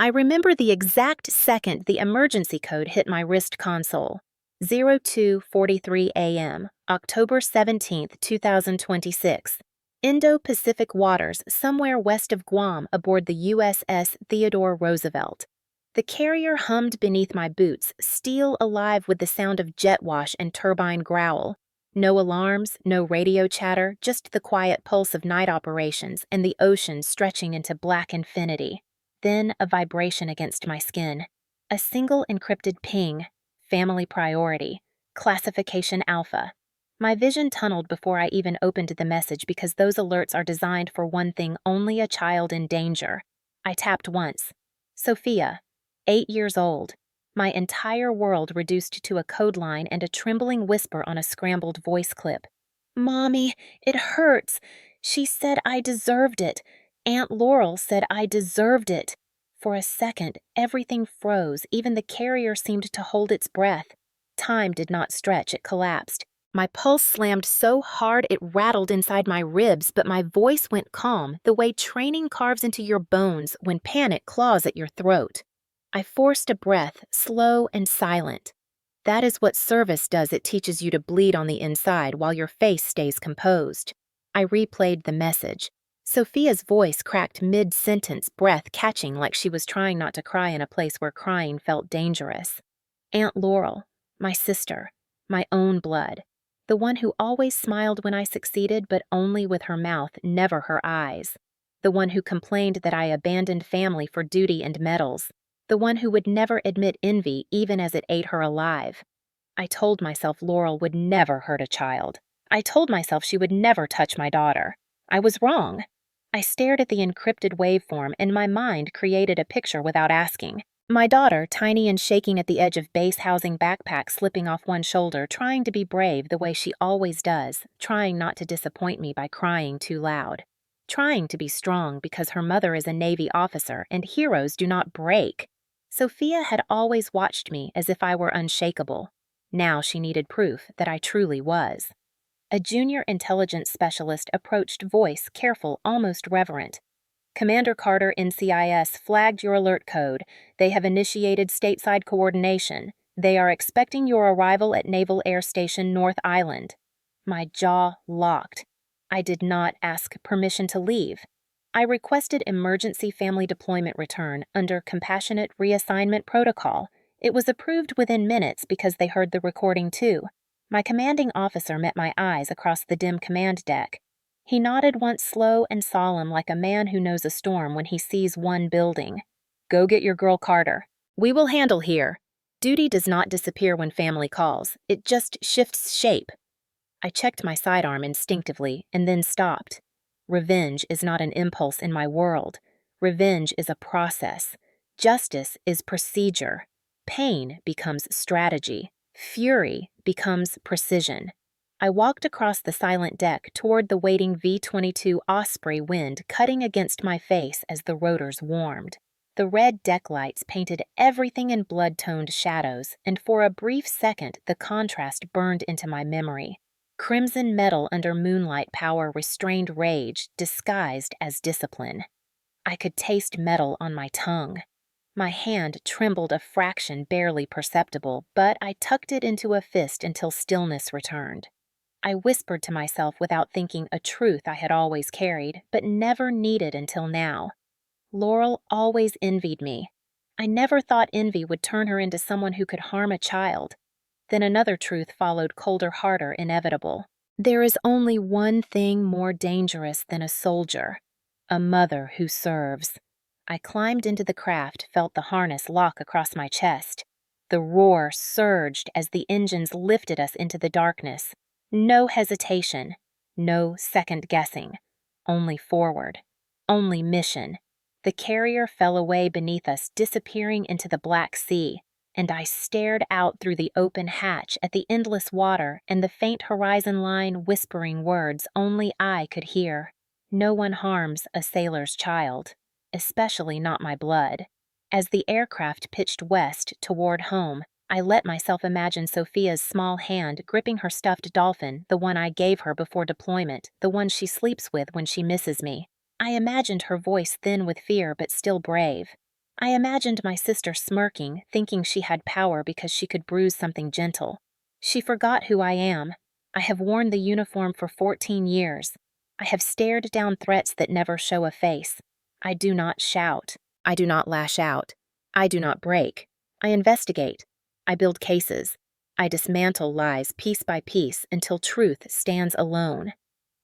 remember the exact second the emergency code hit my wrist console. 02:43 a.m., October 17th, 2026. Indo-Pacific waters somewhere west of Guam aboard the USS Theodore Roosevelt. The carrier hummed beneath my boots, steel alive with the sound of jet wash and turbine growl. No alarms, no radio chatter, just the quiet pulse of night operations and the ocean stretching into black infinity. Then a vibration against my skin. A single encrypted ping. Family priority. Classification alpha. My vision tunneled before I even opened the message because those alerts are designed for one thing: only a child in danger. I tapped once. Sophia, 8 years old. My entire world reduced to a code line and a trembling whisper on a scrambled voice clip. "Mommy, it hurts. She said I deserved it. Aunt Laurel said I deserved it." For a second, everything froze. Even the carrier seemed to hold its breath. Time did not stretch, it collapsed. My pulse slammed so hard it rattled inside my ribs, but my voice went calm, the way training carves into your bones when panic claws at your throat. I forced a breath, slow and silent. That is what service does. It teaches you to bleed on the inside while your face stays composed. I replayed the message. Sophia's voice cracked mid-sentence, breath catching like she was trying not to cry in a place where crying felt dangerous. Aunt Laurel, my sister, my own blood. The one who always smiled when I succeeded, but only with her mouth, never her eyes. The one who complained that I abandoned family for duty and medals. The one who would never admit envy even as it ate her alive. I told myself Laurel would never hurt a child. I told myself she would never touch my daughter. I was wrong. I stared at the encrypted waveform and my mind created a picture without asking. My daughter, tiny and shaking at the edge of base housing backpack slipping off one shoulder, trying to be brave the way she always does, trying not to disappoint me by crying too loud. Trying to be strong because her mother is a Navy officer and heroes do not break. Sophia had always watched me as if I were unshakable. Now she needed proof that I truly was. A junior intelligence specialist approached, voice careful, almost reverent. "Commander Carter, NCIS, flagged your alert code. They have initiated stateside coordination. They are expecting your arrival at Naval Air Station North Island." My jaw locked. I did not ask permission to leave. I requested emergency family deployment return under compassionate reassignment protocol. It was approved within minutes because they heard the recording too. My commanding officer met my eyes across the dim command deck. He nodded once, slow and solemn, like a man who knows a storm when he sees one building. "Go get your girl Carter. We will handle here." Duty does not disappear when family calls. It just shifts shape. I checked my sidearm instinctively and then stopped. Revenge is not an impulse in my world. Revenge is a process. Justice is procedure. Pain becomes strategy. Fury becomes precision. I walked across the silent deck toward the waiting V-22 Osprey, wind cutting against my face as the rotors warmed. The red deck lights painted everything in blood-toned shadows, and for a brief second the contrast burned into my memory. Crimson metal under moonlight power restrained rage, disguised as discipline. I could taste metal on my tongue. My hand trembled a fraction, barely perceptible, but I tucked it into a fist until stillness returned. I whispered to myself without thinking a truth I had always carried, but never needed until now. Laurel always envied me. I never thought envy would turn her into someone who could harm a child. Then another truth followed, colder, harder, inevitable. There is only one thing more dangerous than a soldier: a mother who serves. I climbed into the craft, felt the harness lock across my chest. The roar surged as the engines lifted us into the darkness. No hesitation, no second guessing. Only forward, only mission. The carrier fell away beneath us, disappearing into the Black Sea, and I stared out through the open hatch at the endless water and the faint horizon line whispering words only I could hear. No one harms a sailor's child, especially not my blood. As the aircraft pitched west toward home, I let myself imagine Sophia's small hand gripping her stuffed dolphin, the one I gave her before deployment, the one she sleeps with when she misses me. I imagined her voice thin with fear but still brave. I imagined my sister smirking, thinking she had power because she could bruise something gentle. She forgot who I am. I have worn the uniform for 14 years. I have stared down threats that never show a face. I do not shout. I do not lash out. I do not break. I investigate. I build cases. I dismantle lies piece by piece until truth stands alone.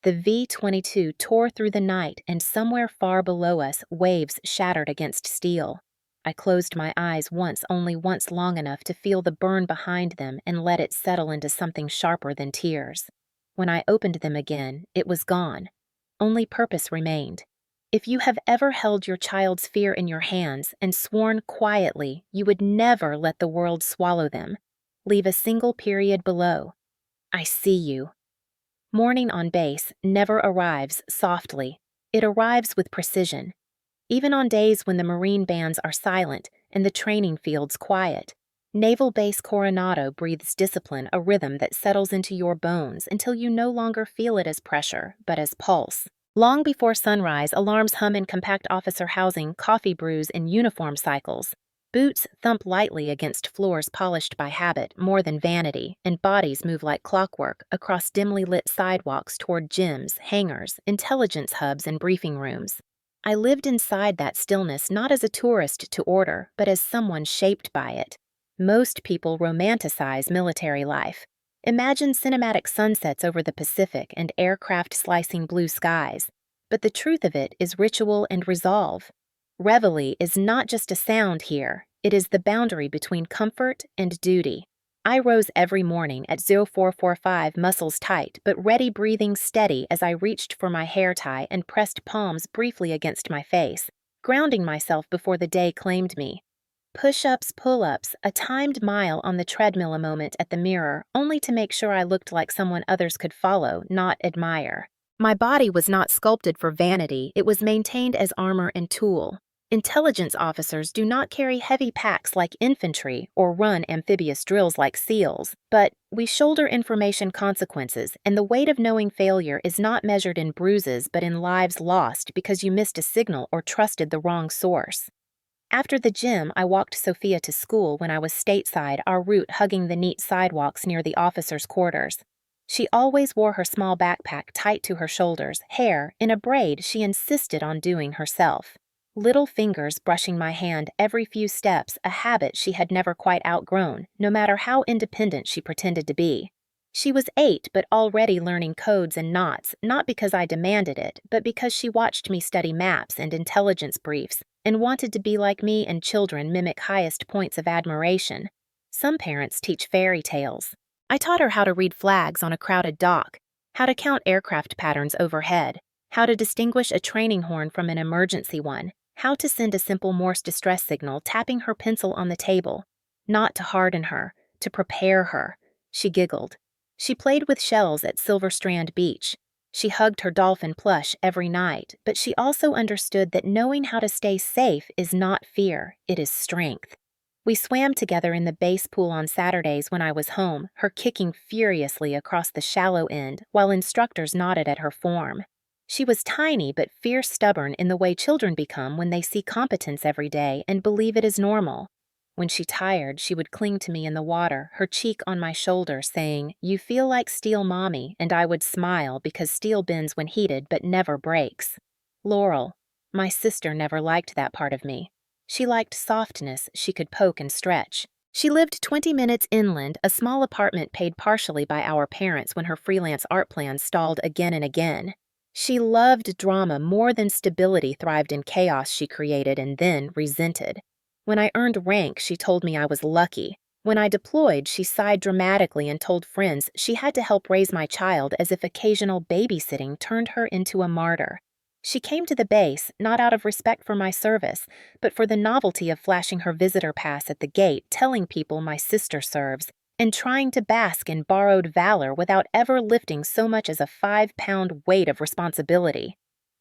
The V-22 tore through the night, and somewhere far below us, waves shattered against steel. I closed my eyes only once long enough to feel the burn behind them and let it settle into something sharper than tears. When I opened them again, it was gone. Only purpose remained. If you have ever held your child's fear in your hands and sworn quietly you would never let the world swallow them, leave a single period below. I see you. Morning on base never arrives softly. It arrives with precision. Even on days when the Marine bands are silent and the training fields quiet, Naval Base Coronado breathes discipline, a rhythm that settles into your bones until you no longer feel it as pressure, but as pulse. Long before sunrise, alarms hum in compact officer housing, coffee brews in uniform cycles. Boots thump lightly against floors polished by habit more than vanity, and bodies move like clockwork across dimly lit sidewalks toward gyms, hangars, intelligence hubs, and briefing rooms. I lived inside that stillness not as a tourist to order, but as someone shaped by it. Most people romanticize military life. Imagine cinematic sunsets over the Pacific and aircraft slicing blue skies. But the truth of it is ritual and resolve. Reveille is not just a sound here, it is the boundary between comfort and duty. I rose every morning at 0445, muscles tight, but ready, breathing steady as I reached for my hair tie and pressed palms briefly against my face, grounding myself before the day claimed me. Push-ups, pull-ups, a timed mile on the treadmill, a moment at the mirror, only to make sure I looked like someone others could follow, not admire. My body was not sculpted for vanity, it was maintained as armor and tool. Intelligence officers do not carry heavy packs like infantry or run amphibious drills like SEALs, but we shoulder information consequences, and the weight of knowing failure is not measured in bruises but in lives lost because you missed a signal or trusted the wrong source. After the gym, I walked Sophia to school when I was stateside, our route hugging the neat sidewalks near the officers' quarters. She always wore her small backpack tight to her shoulders, hair in a braid she insisted on doing herself. Little fingers brushing my hand every few steps, a habit she had never quite outgrown, no matter how independent she pretended to be. She was 8 but already learning codes and knots, not because I demanded it, but because she watched me study maps and intelligence briefs, and wanted to be like me, and children mimic highest points of admiration. Some parents teach fairy tales. I taught her how to read flags on a crowded dock, how to count aircraft patterns overhead, how to distinguish a training horn from an emergency one, how to send a simple Morse distress signal, tapping her pencil on the table. Not to harden her, to prepare her. She giggled. She played with shells at Silver Strand Beach. She hugged her dolphin plush every night, but she also understood that knowing how to stay safe is not fear, it is strength. We swam together in the base pool on Saturdays when I was home, her kicking furiously across the shallow end while instructors nodded at her form. She was tiny but fierce, stubborn in the way children become when they see competence every day and believe it is normal. When she tired, she would cling to me in the water, her cheek on my shoulder, saying, "You feel like steel, Mommy," and I would smile because steel bends when heated but never breaks. Laurel, my sister, never liked that part of me. She liked softness she could poke and stretch. She lived 20 minutes inland, a small apartment paid partially by our parents when her freelance art plans stalled again and again. She loved drama more than stability, thrived in chaos she created and then resented. When I earned rank, she told me I was lucky. When I deployed, she sighed dramatically and told friends she had to help raise my child as if occasional babysitting turned her into a martyr. She came to the base, not out of respect for my service, but for the novelty of flashing her visitor pass at the gate, telling people my sister serves, and trying to bask in borrowed valor without ever lifting so much as a 5-pound weight of responsibility.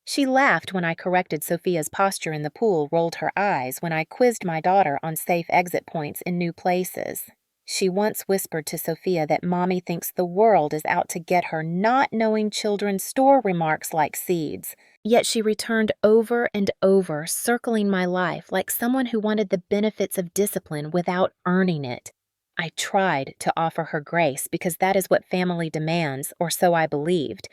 She laughed when I corrected Sophia's posture in the pool, rolled her eyes when I quizzed my daughter on safe exit points in new places. She once whispered to Sophia that Mommy thinks the world is out to get her, not knowing children store remarks like seeds. Yet she returned over and over, circling my life like someone who wanted the benefits of discipline without earning it. I tried to offer her grace because that is what family demands, or so I believed.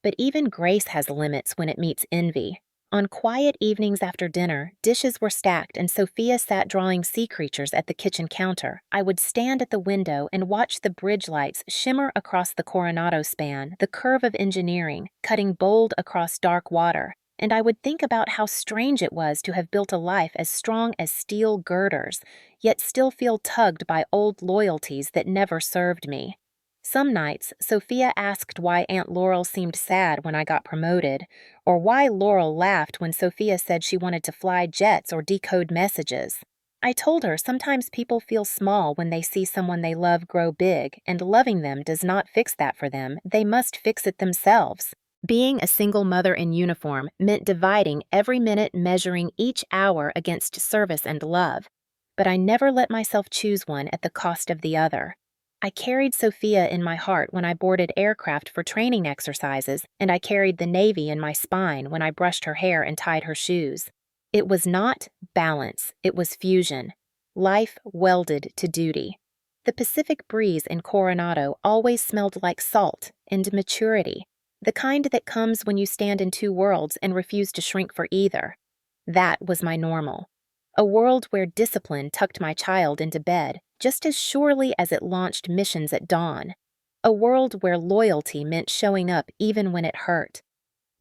But even grace has limits when it meets envy. On quiet evenings after dinner, dishes were stacked and Sophia sat drawing sea creatures at the kitchen counter. I would stand at the window and watch the bridge lights shimmer across the Coronado span, the curve of engineering, cutting bold across dark water. And I would think about how strange it was to have built a life as strong as steel girders, yet still feel tugged by old loyalties that never served me. Some nights, Sophia asked why Aunt Laurel seemed sad when I got promoted, or why Laurel laughed when Sophia said she wanted to fly jets or decode messages. I told her sometimes people feel small when they see someone they love grow big, and loving them does not fix that for them. They must fix it themselves. Being a single mother in uniform meant dividing every minute, measuring each hour against service and love. But I never let myself choose one at the cost of the other. I carried Sophia in my heart when I boarded aircraft for training exercises, and I carried the Navy in my spine when I brushed her hair and tied her shoes. It was not balance, it was fusion. Life welded to duty. The Pacific breeze in Coronado always smelled like salt and maturity, the kind that comes when you stand in two worlds and refuse to shrink for either. That was my normal. A world where discipline tucked my child into bed just as surely as it launched missions at dawn. A world where loyalty meant showing up even when it hurt.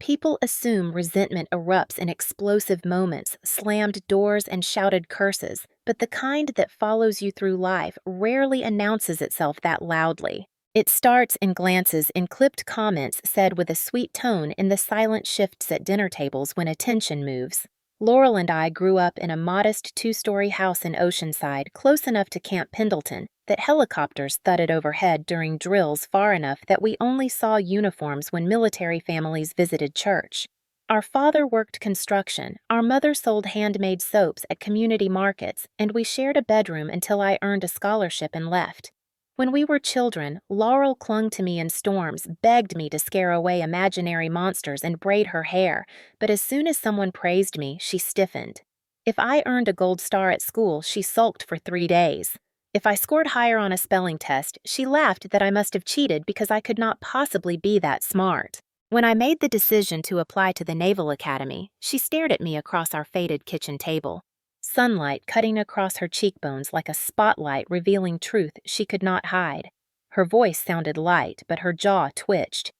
People assume resentment erupts in explosive moments, slammed doors and shouted curses, but the kind that follows you through life rarely announces itself that loudly. It starts in glances in clipped comments said with a sweet tone in the silent shifts at dinner tables when attention moves. Laurel and I grew up in a modest two-story house in Oceanside, close enough to Camp Pendleton that helicopters thudded overhead during drills far enough that we only saw uniforms when military families visited church. Our father worked construction, our mother sold handmade soaps at community markets, and we shared a bedroom until I earned a scholarship and left. When we were children, Laurel clung to me in storms, begged me to scare away imaginary monsters and braid her hair, but as soon as someone praised me, she stiffened. If I earned a gold star at school, she sulked for 3 days. If I scored higher on a spelling test, she laughed that I must have cheated because I could not possibly be that smart. When I made the decision to apply to the Naval Academy, she stared at me across our faded kitchen table. Sunlight cutting across her cheekbones like a spotlight revealing truth she could not hide. Her voice sounded light, but her jaw twitched.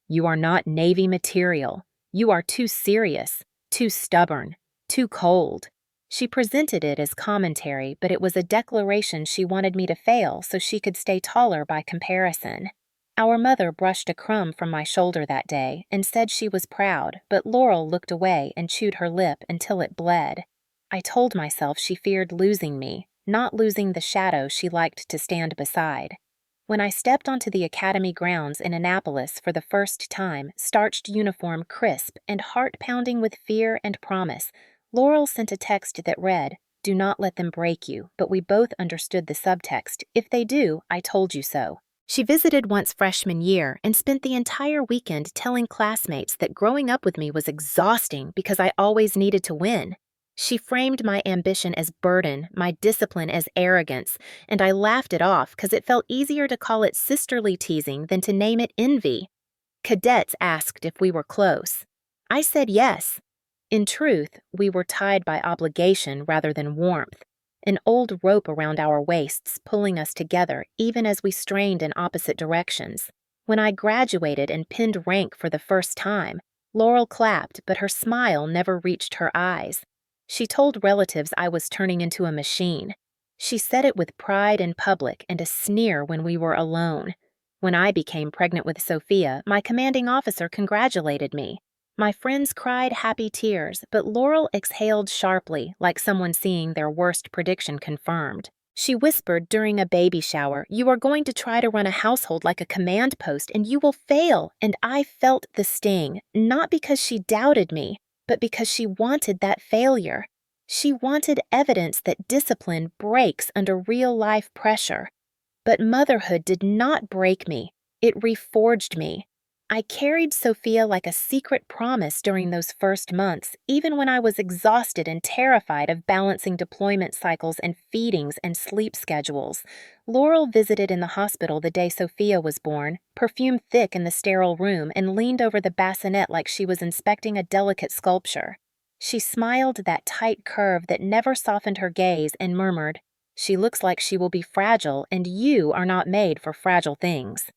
You are not Navy material. You are too serious, too stubborn, too cold. She presented it as commentary, but it was a declaration she wanted me to fail so she could stay taller by comparison. Our mother brushed a crumb from my shoulder that day and said she was proud, but Laurel looked away and chewed her lip until it bled. I told myself she feared losing me, not losing the shadow she liked to stand beside. When I stepped onto the academy grounds in Annapolis for the first time, starched uniform crisp and heart pounding with fear and promise, Laurel sent a text that read, "Do not let them break you," but we both understood the subtext. If they do, I told you so. She visited once freshman year and spent the entire weekend telling classmates that growing up with me was exhausting because I always needed to win. She framed my ambition as burden, my discipline as arrogance, and I laughed it off because it felt easier to call it sisterly teasing than to name it envy. Cadets asked if we were close. I said yes. In truth, we were tied by obligation rather than warmth, an old rope around our waists pulling us together even as we strained in opposite directions. When I graduated and pinned rank for the first time, Laurel clapped, but her smile never reached her eyes. She told relatives I was turning into a machine. She said it with pride in public and a sneer when we were alone. When I became pregnant with Sophia, my commanding officer congratulated me. My friends cried happy tears, but Laurel exhaled sharply, like someone seeing their worst prediction confirmed. She whispered during a baby shower, "You are going to try to run a household like a command post, and you will fail." And I felt the sting, not because she doubted me, but because she wanted that failure. She wanted evidence that discipline breaks under real-life pressure. But motherhood did not break me. It reforged me. I carried Sophia like a secret promise during those first months, even when I was exhausted and terrified of balancing deployment cycles and feedings and sleep schedules. Laurel visited in the hospital the day Sophia was born, perfume thick in the sterile room, and leaned over the bassinet like she was inspecting a delicate sculpture. She smiled that tight curve that never softened her gaze and murmured, "She looks like she will be fragile, and you are not made for fragile things."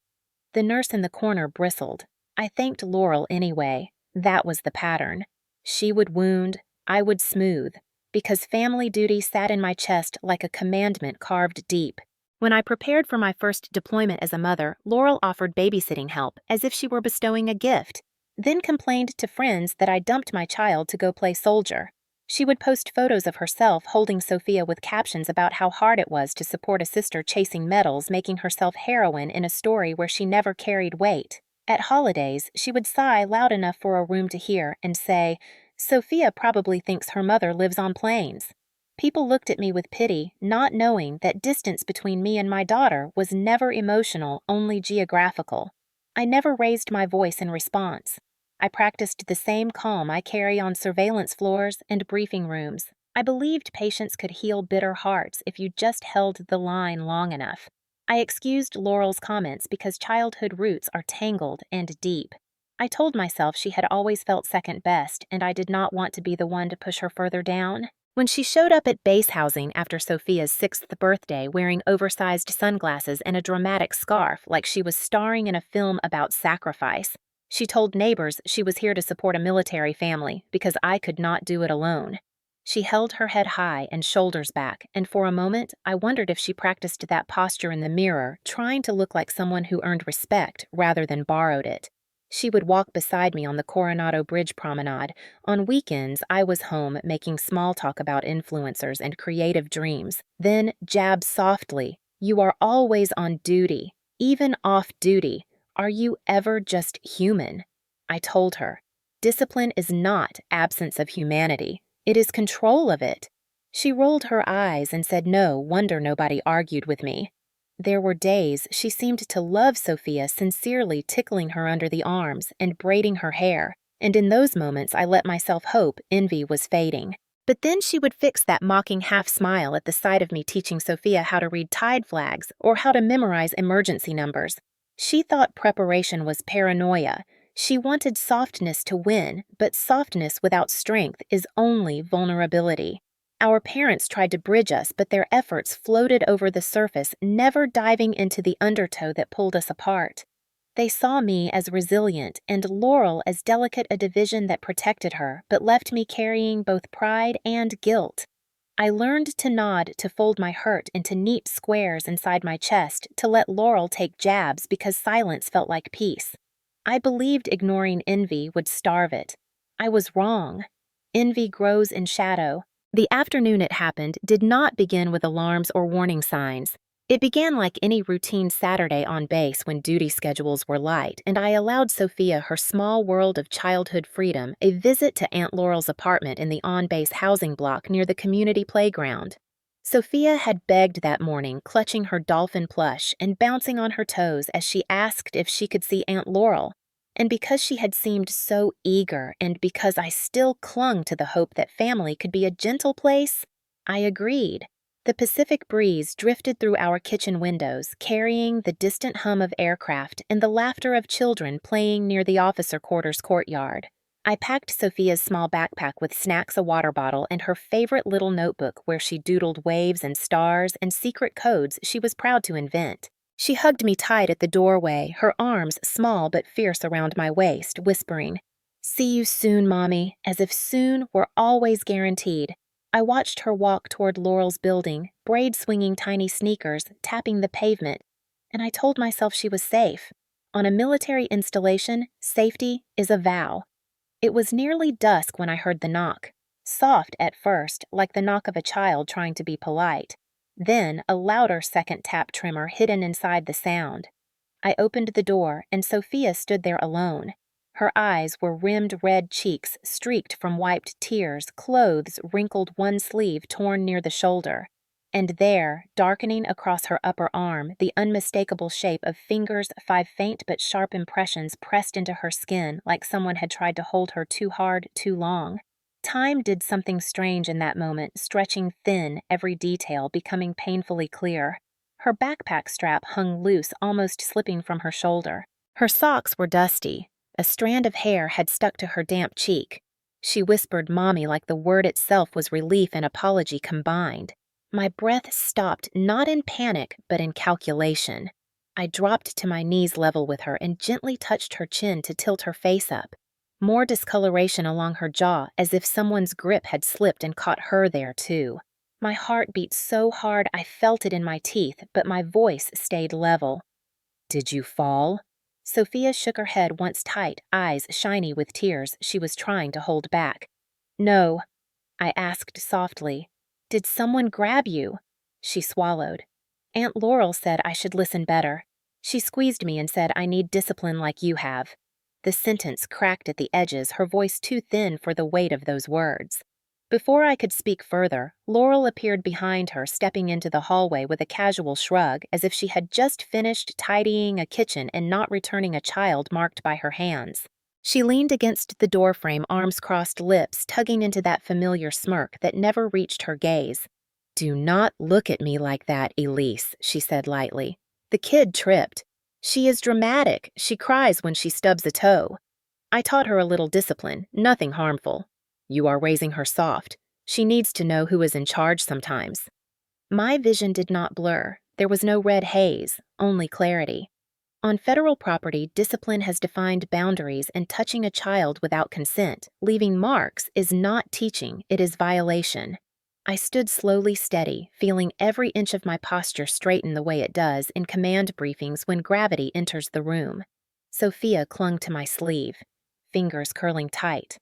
The nurse in the corner bristled. I thanked Laurel anyway. That was the pattern. She would wound, I would smooth, because family duty sat in my chest like a commandment carved deep. When I prepared for my first deployment as a mother, Laurel offered babysitting help as if she were bestowing a gift, then complained to friends that I dumped my child to go play soldier. She would post photos of herself holding Sophia with captions about how hard it was to support a sister chasing medals, making herself heroine in a story where she never carried weight. At holidays, she would sigh loud enough for a room to hear and say, "Sophia probably thinks her mother lives on planes." People looked at me with pity, not knowing that distance between me and my daughter was never emotional, only geographical. I never raised my voice in response. I practiced the same calm I carry on surveillance floors and briefing rooms. I believed patients could heal bitter hearts if you just held the line long enough. I excused Laurel's comments because childhood roots are tangled and deep. I told myself she had always felt second best, and I did not want to be the one to push her further down. When she showed up at base housing after Sophia's 6th birthday wearing oversized sunglasses and a dramatic scarf like she was starring in a film about sacrifice, she told neighbors she was here to support a military family because I could not do it alone. She held her head high and shoulders back, and for a moment I wondered if she practiced that posture in the mirror, trying to look like someone who earned respect rather than borrowed it. She would walk beside me on the Coronado Bridge promenade. On weekends, I was home making small talk about influencers and creative dreams. Then jab softly, "You are always on duty, even off duty. Are you ever just human?" I told her, "Discipline is not absence of humanity. It is control of it." She rolled her eyes and said no wonder nobody argued with me. There were days she seemed to love Sophia, sincerely tickling her under the arms and braiding her hair, and in those moments I let myself hope envy was fading. But then she would fix that mocking half-smile at the sight of me teaching Sophia how to read tide flags or how to memorize emergency numbers. She thought preparation was paranoia. She wanted softness to win, but softness without strength is only vulnerability. Our parents tried to bridge us, but their efforts floated over the surface, never diving into the undertow that pulled us apart. They saw me as resilient and Laurel as delicate a division that protected her, but left me carrying both pride and guilt. I learned to nod to fold my hurt into neat squares inside my chest, to let Laurel take jabs because silence felt like peace. I believed ignoring envy would starve it. I was wrong. Envy grows in shadow. The afternoon it happened did not begin with alarms or warning signs. It began like any routine Saturday on base when duty schedules were light, and I allowed Sophia her small world of childhood freedom, a visit to Aunt Laurel's apartment in the on-base housing block near the community playground. Sophia had begged that morning, clutching her dolphin plush and bouncing on her toes as she asked if she could see Aunt Laurel. And because she had seemed so eager, and because I still clung to the hope that family could be a gentle place, I agreed. The Pacific breeze drifted through our kitchen windows, carrying the distant hum of aircraft and the laughter of children playing near the officer quarters courtyard. I packed Sophia's small backpack with snacks, a water bottle, and her favorite little notebook where she doodled waves and stars and secret codes she was proud to invent. She hugged me tight at the doorway, her arms small but fierce around my waist, whispering, "See you soon, Mommy," as if soon were always guaranteed. I watched her walk toward Laurel's building, braid-swinging tiny sneakers, tapping the pavement, and I told myself she was safe. On a military installation, safety is a vow. It was nearly dusk when I heard the knock. Soft at first, like the knock of a child trying to be polite. Then a louder second tap tremor hidden inside the sound. I opened the door, and Sophia stood there alone. Her eyes were rimmed red cheeks streaked from wiped tears, clothes wrinkled, one sleeve torn near the shoulder. And there, darkening across her upper arm, the unmistakable shape of fingers, 5 faint but sharp impressions pressed into her skin like someone had tried to hold her too hard, too long. Time did something strange in that moment, stretching thin, every detail becoming painfully clear. Her backpack strap hung loose, almost slipping from her shoulder. Her socks were dusty. A strand of hair had stuck to her damp cheek. She whispered "Mommy" like the word itself was relief and apology combined. My breath stopped, not in panic, but in calculation. I dropped to my knees level with her and gently touched her chin to tilt her face up. More discoloration along her jaw, as if someone's grip had slipped and caught her there, too. My heart beat so hard I felt it in my teeth, but my voice stayed level. "Did you fall?" Sophia shook her head once tight, eyes shiny with tears she was trying to hold back. "No," I asked softly. "Did someone grab you?" She swallowed. "Aunt Laurel said I should listen better. She squeezed me and said I need discipline like you have." The sentence cracked at the edges, her voice too thin for the weight of those words. Before I could speak further, Laurel appeared behind her, stepping into the hallway with a casual shrug, as if she had just finished tidying a kitchen and not returning a child marked by her hands. She leaned against the doorframe, arms crossed, lips tugging into that familiar smirk that never reached her gaze. "Do not look at me like that, Elise," she said lightly. "The kid tripped. She is dramatic. She cries when she stubs a toe. I taught her a little discipline, nothing harmful. You are raising her soft. She needs to know who is in charge sometimes." My vision did not blur. There was no red haze, only clarity. On federal property, discipline has defined boundaries, and touching a child without consent, leaving marks, is not teaching, it is violation. I stood slowly steady, feeling every inch of my posture straighten the way it does in command briefings when gravity enters the room. Sophia clung to my sleeve, fingers curling tight.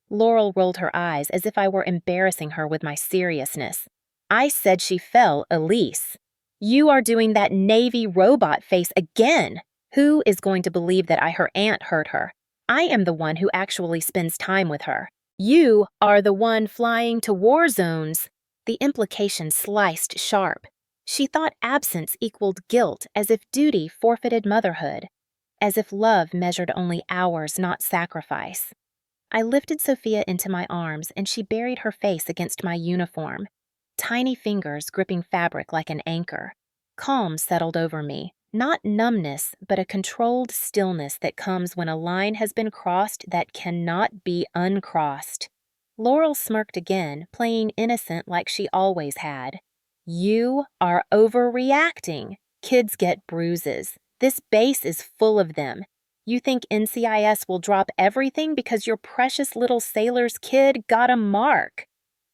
Laurel rolled her eyes as if I were embarrassing her with my seriousness. "I said she fell, Elise. You are doing that Navy robot face again. Who is going to believe that her aunt hurt her? I am the one who actually spends time with her. You are the one flying to war zones." The implication sliced sharp. She thought absence equaled guilt, as if duty forfeited motherhood, as if love measured only hours, not sacrifice. I lifted Sophia into my arms, and she buried her face against my uniform, tiny fingers gripping fabric like an anchor. Calm settled over me, not numbness, but a controlled stillness that comes when a line has been crossed that cannot be uncrossed. Laurel smirked again, playing innocent like she always had. "You are overreacting. Kids get bruises. This base is full of them. You think NCIS will drop everything because your precious little sailor's kid got a mark?"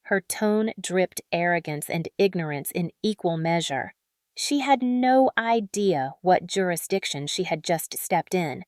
Her tone dripped arrogance and ignorance in equal measure. She had no idea what jurisdiction she had just stepped in.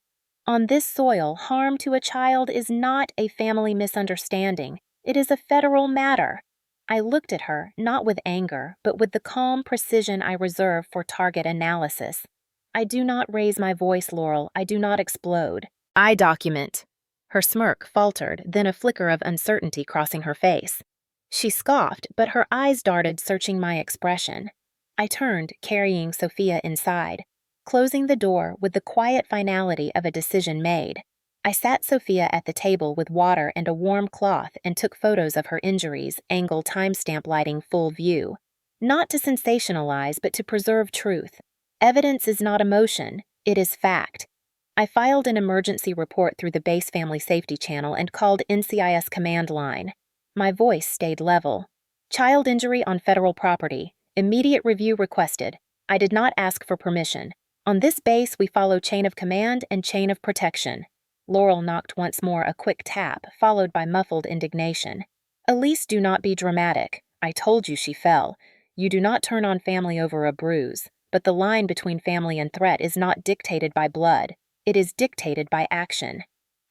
On this soil, harm to a child is not a family misunderstanding. It is a federal matter. I looked at her, not with anger, but with the calm precision I reserve for target analysis. "I do not raise my voice, Laurel. I do not explode. I document." Her smirk faltered, then a flicker of uncertainty crossing her face. She scoffed, but her eyes darted, searching my expression. I turned, carrying Sophia inside, closing the door with the quiet finality of a decision made. I sat Sophia at the table with water and a warm cloth and took photos of her injuries, angle timestamp lighting full view. Not to sensationalize, but to preserve truth. Evidence is not emotion, it is fact. I filed an emergency report through the base family safety channel and called NCIS command line. My voice stayed level. "Child injury on federal property. Immediate review requested. I did not ask for permission. On this base, we follow chain of command and chain of protection." Laurel knocked once more, a quick tap, followed by muffled indignation. "Elise, do not be dramatic. I told you she fell. You do not turn on family over a bruise. But the line between family and threat is not dictated by blood. It is dictated by action."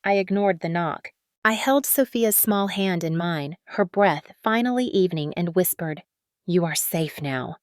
I ignored the knock. I held Sophia's small hand in mine, her breath finally evening, and whispered, "You are safe now."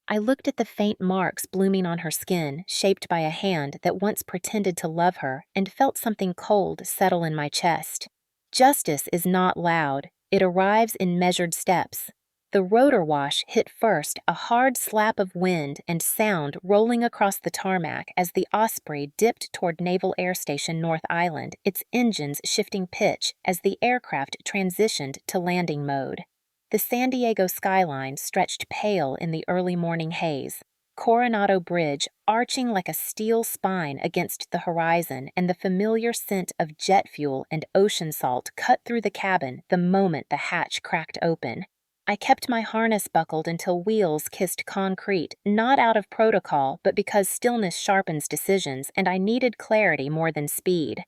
I looked at the faint marks blooming on her skin, shaped by a hand that once pretended to love her, and felt something cold settle in my chest. Justice is not loud. It arrives in measured steps. The rotor wash hit first, a hard slap of wind and sound rolling across the tarmac as the Osprey dipped toward Naval Air Station North Island, its engines shifting pitch as the aircraft transitioned to landing mode. The San Diego skyline stretched pale in the early morning haze, Coronado Bridge arching like a steel spine against the horizon, and the familiar scent of jet fuel and ocean salt cut through the cabin the moment the hatch cracked open. I kept my harness buckled until wheels kissed concrete, not out of protocol, but because stillness sharpens decisions and I needed clarity more than speed.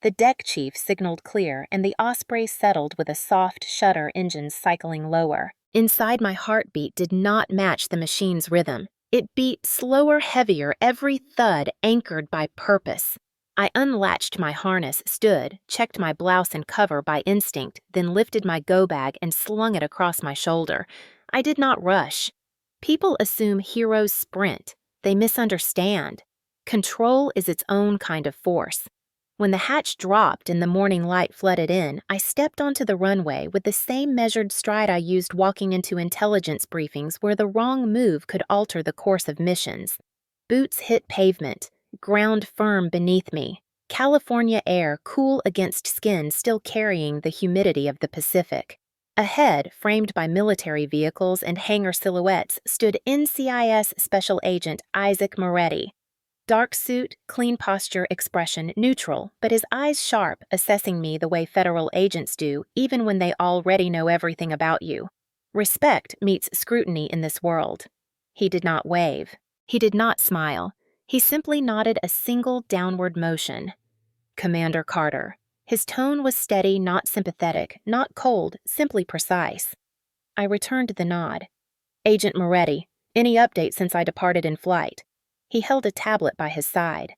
The deck chief signaled clear, and the Osprey settled with a soft shudder, engines cycling lower. Inside, my heartbeat did not match the machine's rhythm. It beat slower, heavier, every thud anchored by purpose. I unlatched my harness, stood, checked my blouse and cover by instinct, then lifted my go bag and slung it across my shoulder. I did not rush. People assume heroes sprint. They misunderstand. Control is its own kind of force. When the hatch dropped and the morning light flooded in, I stepped onto the runway with the same measured stride I used walking into intelligence briefings where the wrong move could alter the course of missions. Boots hit pavement, ground firm beneath me, California air cool against skin still carrying the humidity of the Pacific. Ahead, framed by military vehicles and hangar silhouettes, stood NCIS Special Agent Isaac Moretti. Dark suit, clean posture, expression neutral, but his eyes sharp, assessing me the way federal agents do, even when they already know everything about you. Respect meets scrutiny in this world. He did not wave. He did not smile. He simply nodded a single downward motion. Commander Carter. His tone was steady, not sympathetic, not cold, simply precise. I returned the nod. Agent Moretti, any update since I departed in flight? He held a tablet by his side.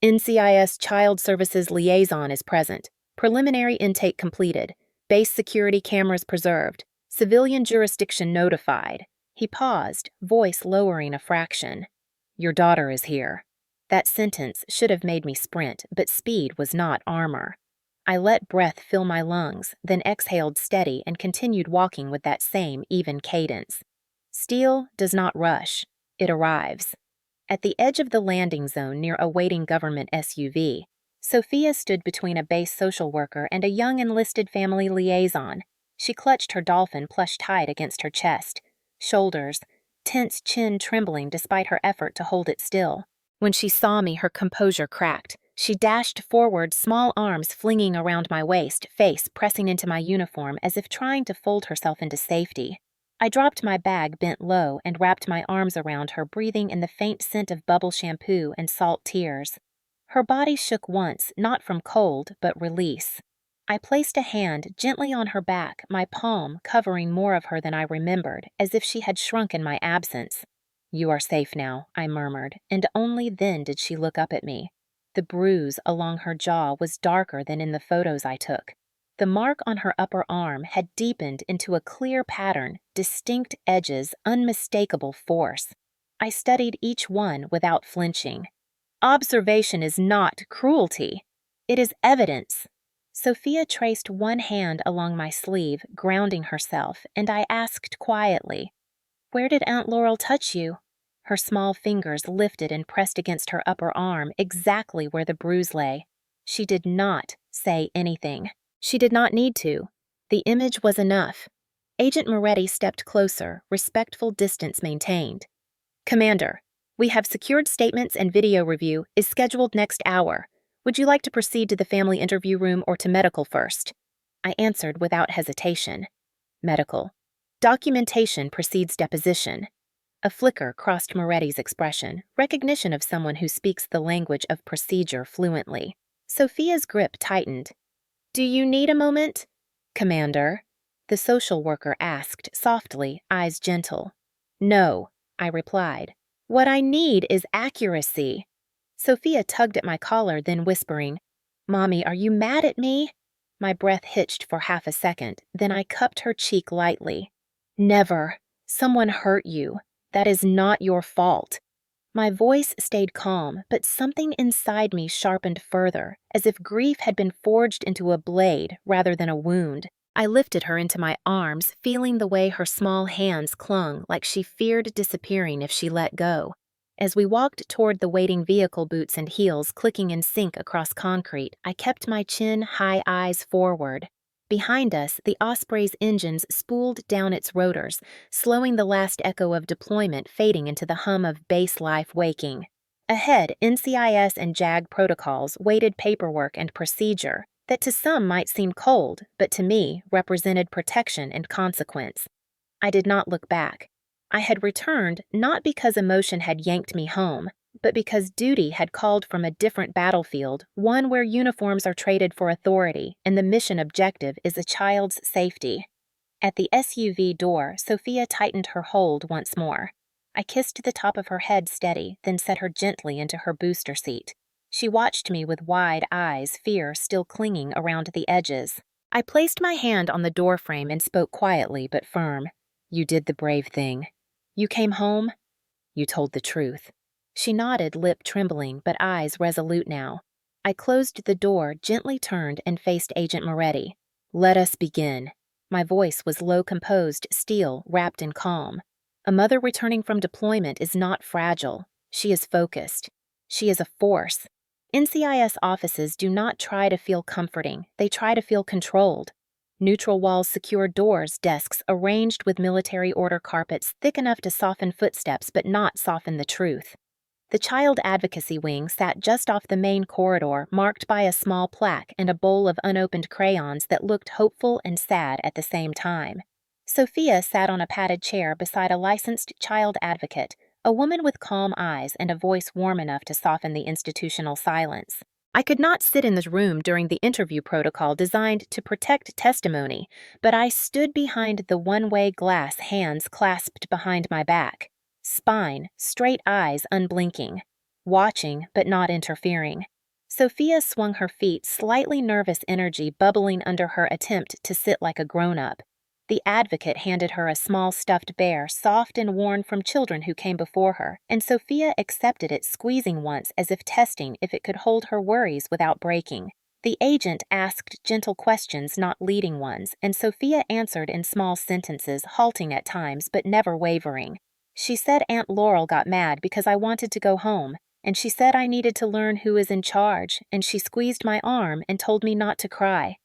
NCIS Child Services Liaison is present. Preliminary intake completed. Base security cameras preserved. Civilian jurisdiction notified. He paused, voice lowering a fraction. Your daughter is here. That sentence should have made me sprint, but speed was not armor. I let breath fill my lungs, then exhaled steady and continued walking with that same even cadence. Steel does not rush. It arrives. At the edge of the landing zone near a waiting government SUV, Sophia stood between a base social worker and a young enlisted family liaison. She clutched her dolphin plush tight against her chest, shoulders, tense chin trembling despite her effort to hold it still. When she saw me, her composure cracked. She dashed forward, small arms flinging around my waist, face pressing into my uniform as if trying to fold herself into safety. I dropped my bag bent low and wrapped my arms around her, breathing in the faint scent of bubble shampoo and salt tears. Her body shook once, not from cold, but release. I placed a hand gently on her back, my palm covering more of her than I remembered, as if she had shrunk in my absence. You are safe now, I murmured, and only then did she look up at me. The bruise along her jaw was darker than in the photos I took. The mark on her upper arm had deepened into a clear pattern, distinct edges, unmistakable force. I studied each one without flinching. Observation is not cruelty. It is evidence. Sophia traced one hand along my sleeve, grounding herself, and I asked quietly, "Where did Aunt Laurel touch you?" Her small fingers lifted and pressed against her upper arm, exactly where the bruise lay. She did not say anything. She did not need to. The image was enough. Agent Moretti stepped closer, respectful distance maintained. Commander, we have secured statements and video review is scheduled next hour. Would you like to proceed to the family interview room or to medical first? I answered without hesitation. Medical. Documentation precedes deposition. A flicker crossed Moretti's expression, recognition of someone who speaks the language of procedure fluently. Sophia's grip tightened. Do you need a moment? Commander, the social worker asked softly, eyes gentle. No, I replied. What I need is accuracy. Sophia tugged at my collar, then whispering, Mommy, are you mad at me? My breath hitched for half a second, then I cupped her cheek lightly. Never. Someone hurt you. That is not your fault. My voice stayed calm, but something inside me sharpened further, as if grief had been forged into a blade rather than a wound. I lifted her into my arms, feeling the way her small hands clung like she feared disappearing if she let go. As we walked toward the waiting vehicle, boots and heels clicking in sync across concrete, I kept my chin high, eyes forward. Behind us, the Osprey's engines spooled down its rotors, slowing the last echo of deployment fading into the hum of base life waking. Ahead, NCIS and JAG protocols waited paperwork and procedure that to some might seem cold, but to me represented protection and consequence. I did not look back. I had returned not because emotion had yanked me home, but because duty had called from a different battlefield, one where uniforms are traded for authority and the mission objective is a child's safety. At the SUV door, Sophia tightened her hold once more. I kissed the top of her head steady, then set her gently into her booster seat. She watched me with wide eyes, fear still clinging around the edges. I placed my hand on the doorframe and spoke quietly but firm. "You did the brave thing. You came home? You told the truth." She nodded, lip trembling, but eyes resolute now. I closed the door, gently turned, and faced Agent Moretti. "Let us begin." My voice was low, composed, steel, wrapped in calm. A mother returning from deployment is not fragile. She is focused. She is a force. NCIS offices do not try to feel comforting. They try to feel controlled. Neutral walls, secure doors, desks arranged with military order carpets thick enough to soften footsteps but not soften the truth. The child advocacy wing sat just off the main corridor, marked by a small plaque and a bowl of unopened crayons that looked hopeful and sad at the same time. Sophia sat on a padded chair beside a licensed child advocate, a woman with calm eyes and a voice warm enough to soften the institutional silence. I could not sit in this room during the interview protocol designed to protect testimony, but I stood behind the one-way glass, hands clasped behind my back. Spine, straight eyes unblinking. Watching, but not interfering. Sophia swung her feet, slightly nervous energy bubbling under her attempt to sit like a grown-up. The advocate handed her a small stuffed bear, soft and worn from children who came before her, and Sophia accepted it, squeezing once as if testing if it could hold her worries without breaking. The agent asked gentle questions, not leading ones, and Sophia answered in small sentences, halting at times but never wavering. She said Aunt Laurel got mad because I wanted to go home, and she said I needed to learn who is in charge, and she squeezed my arm and told me not to cry.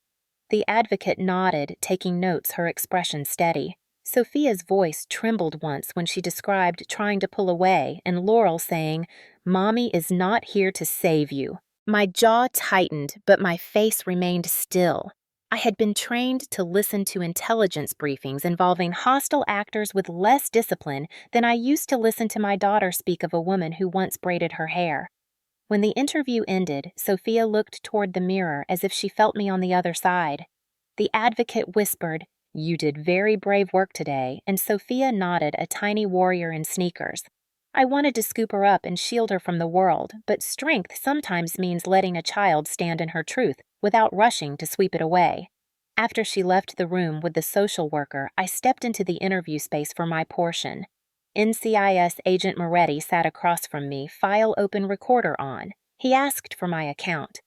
The advocate nodded, taking notes, her expression steady. Sophia's voice trembled once when she described trying to pull away, and Laurel saying, "Mommy is not here to save you." My jaw tightened, but my face remained still. I had been trained to listen to intelligence briefings involving hostile actors with less discipline than I used to listen to my daughter speak of a woman who once braided her hair. When the interview ended, Sophia looked toward the mirror as if she felt me on the other side. The advocate whispered, "You did very brave work today," and Sophia nodded, a tiny warrior in sneakers. I wanted to scoop her up and shield her from the world, but strength sometimes means letting a child stand in her truth without rushing to sweep it away. After she left the room with the social worker, I stepped into the interview space for my portion. NCIS Agent Moretti sat across from me, file open, recorder on. He asked for my account.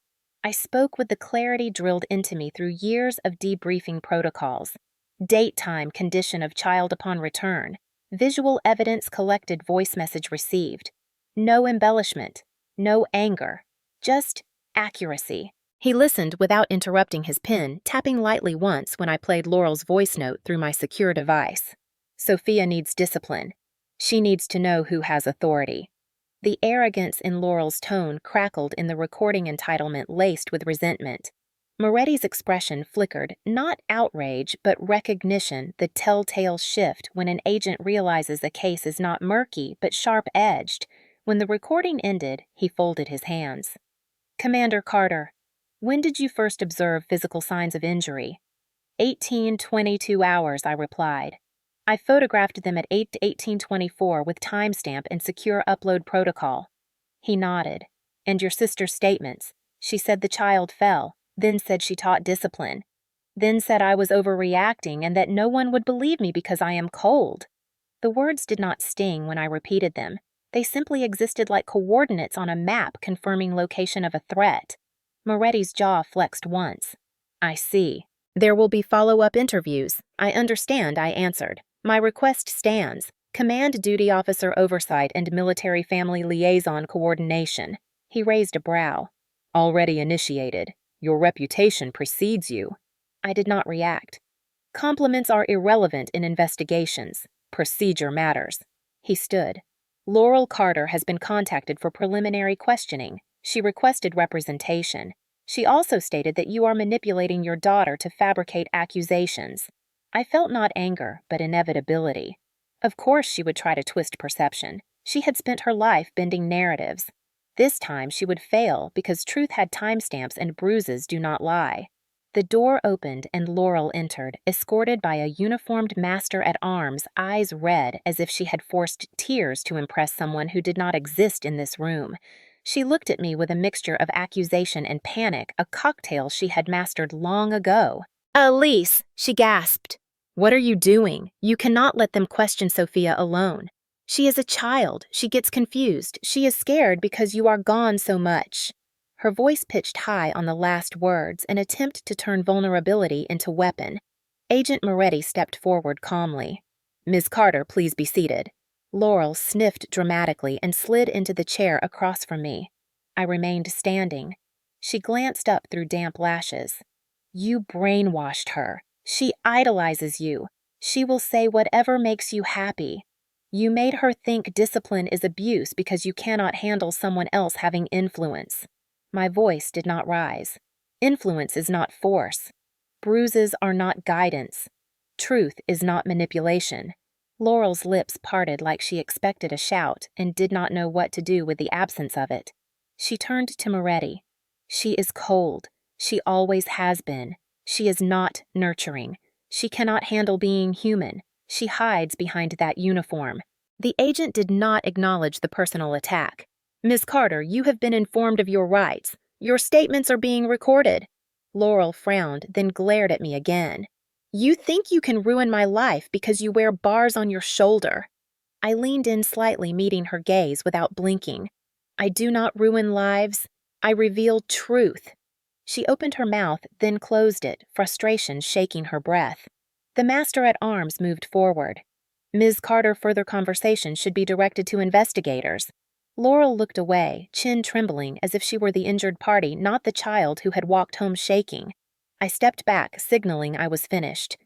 I spoke with the clarity drilled into me through years of debriefing protocols. Date, time, condition of child upon return. Visual evidence collected, voice message received. No embellishment. No anger. Just accuracy. He listened without interrupting his pen, tapping lightly once when I played Laurel's voice note through my secure device. Sophia needs discipline. She needs to know who has authority. The arrogance in Laurel's tone crackled in the recording entitlement laced with resentment. Moretti's expression flickered, not outrage, but recognition, the telltale shift when an agent realizes a case is not murky but sharp-edged. When the recording ended, he folded his hands. "Commander Carter, when did you first observe physical signs of injury?" 18:22 hours, I replied. I photographed them at 8:18:24 with timestamp and secure upload protocol. He nodded. "And your sister's statements? She said the child fell, then said she taught discipline, then said I was overreacting and that no one would believe me because I am cold." The words did not sting when I repeated them. They simply existed like coordinates on a map confirming location of a threat. Moretti's jaw flexed once. "I see. There will be follow-up interviews. I understand, I answered. My request stands. Command Duty Officer Oversight and Military Family Liaison Coordination. He raised a brow. Already initiated. Your reputation precedes you. I did not react. Compliments are irrelevant in investigations. Procedure matters. He stood. Laurel Carter has been contacted for preliminary questioning. She requested representation. She also stated that you are manipulating your daughter to fabricate accusations. I felt not anger, but inevitability. Of course she would try to twist perception. She had spent her life bending narratives. This time she would fail because truth had timestamps and bruises do not lie. The door opened and Laurel entered, escorted by a uniformed master-at-arms, eyes red as if she had forced tears to impress someone who did not exist in this room. She looked at me with a mixture of accusation and panic, a cocktail she had mastered long ago. "Elise," she gasped. "What are you doing? You cannot let them question Sophia alone. She is a child. She gets confused. She is scared because you are gone so much." Her voice pitched high on the last words, an attempt to turn vulnerability into weapon. Agent Moretti stepped forward calmly. "Ms. Carter, please be seated." Laurel sniffed dramatically and slid into the chair across from me. I remained standing. She glanced up through damp lashes. "You brainwashed her. She idolizes you. She will say whatever makes you happy. You made her think discipline is abuse because you cannot handle someone else having influence." My voice did not rise. Influence is not force. Bruises are not guidance. Truth is not manipulation. Laurel's lips parted like she expected a shout and did not know what to do with the absence of it. She turned to Moretti. "She is cold. She always has been. She is not nurturing. She cannot handle being human. She hides behind that uniform." The agent did not acknowledge the personal attack. "Ms. Carter, you have been informed of your rights. Your statements are being recorded." Laurel frowned, then glared at me again. "You think you can ruin my life because you wear bars on your shoulder." I leaned in slightly, meeting her gaze without blinking. "I do not ruin lives. I reveal truth." She opened her mouth, then closed it, frustration shaking her breath. The master-at-arms moved forward. "Ms. Carter, further conversation should be directed to investigators." Laurel looked away, chin trembling, as if she were the injured party, not the child who had walked home shaking. I stepped back, signaling I was finished.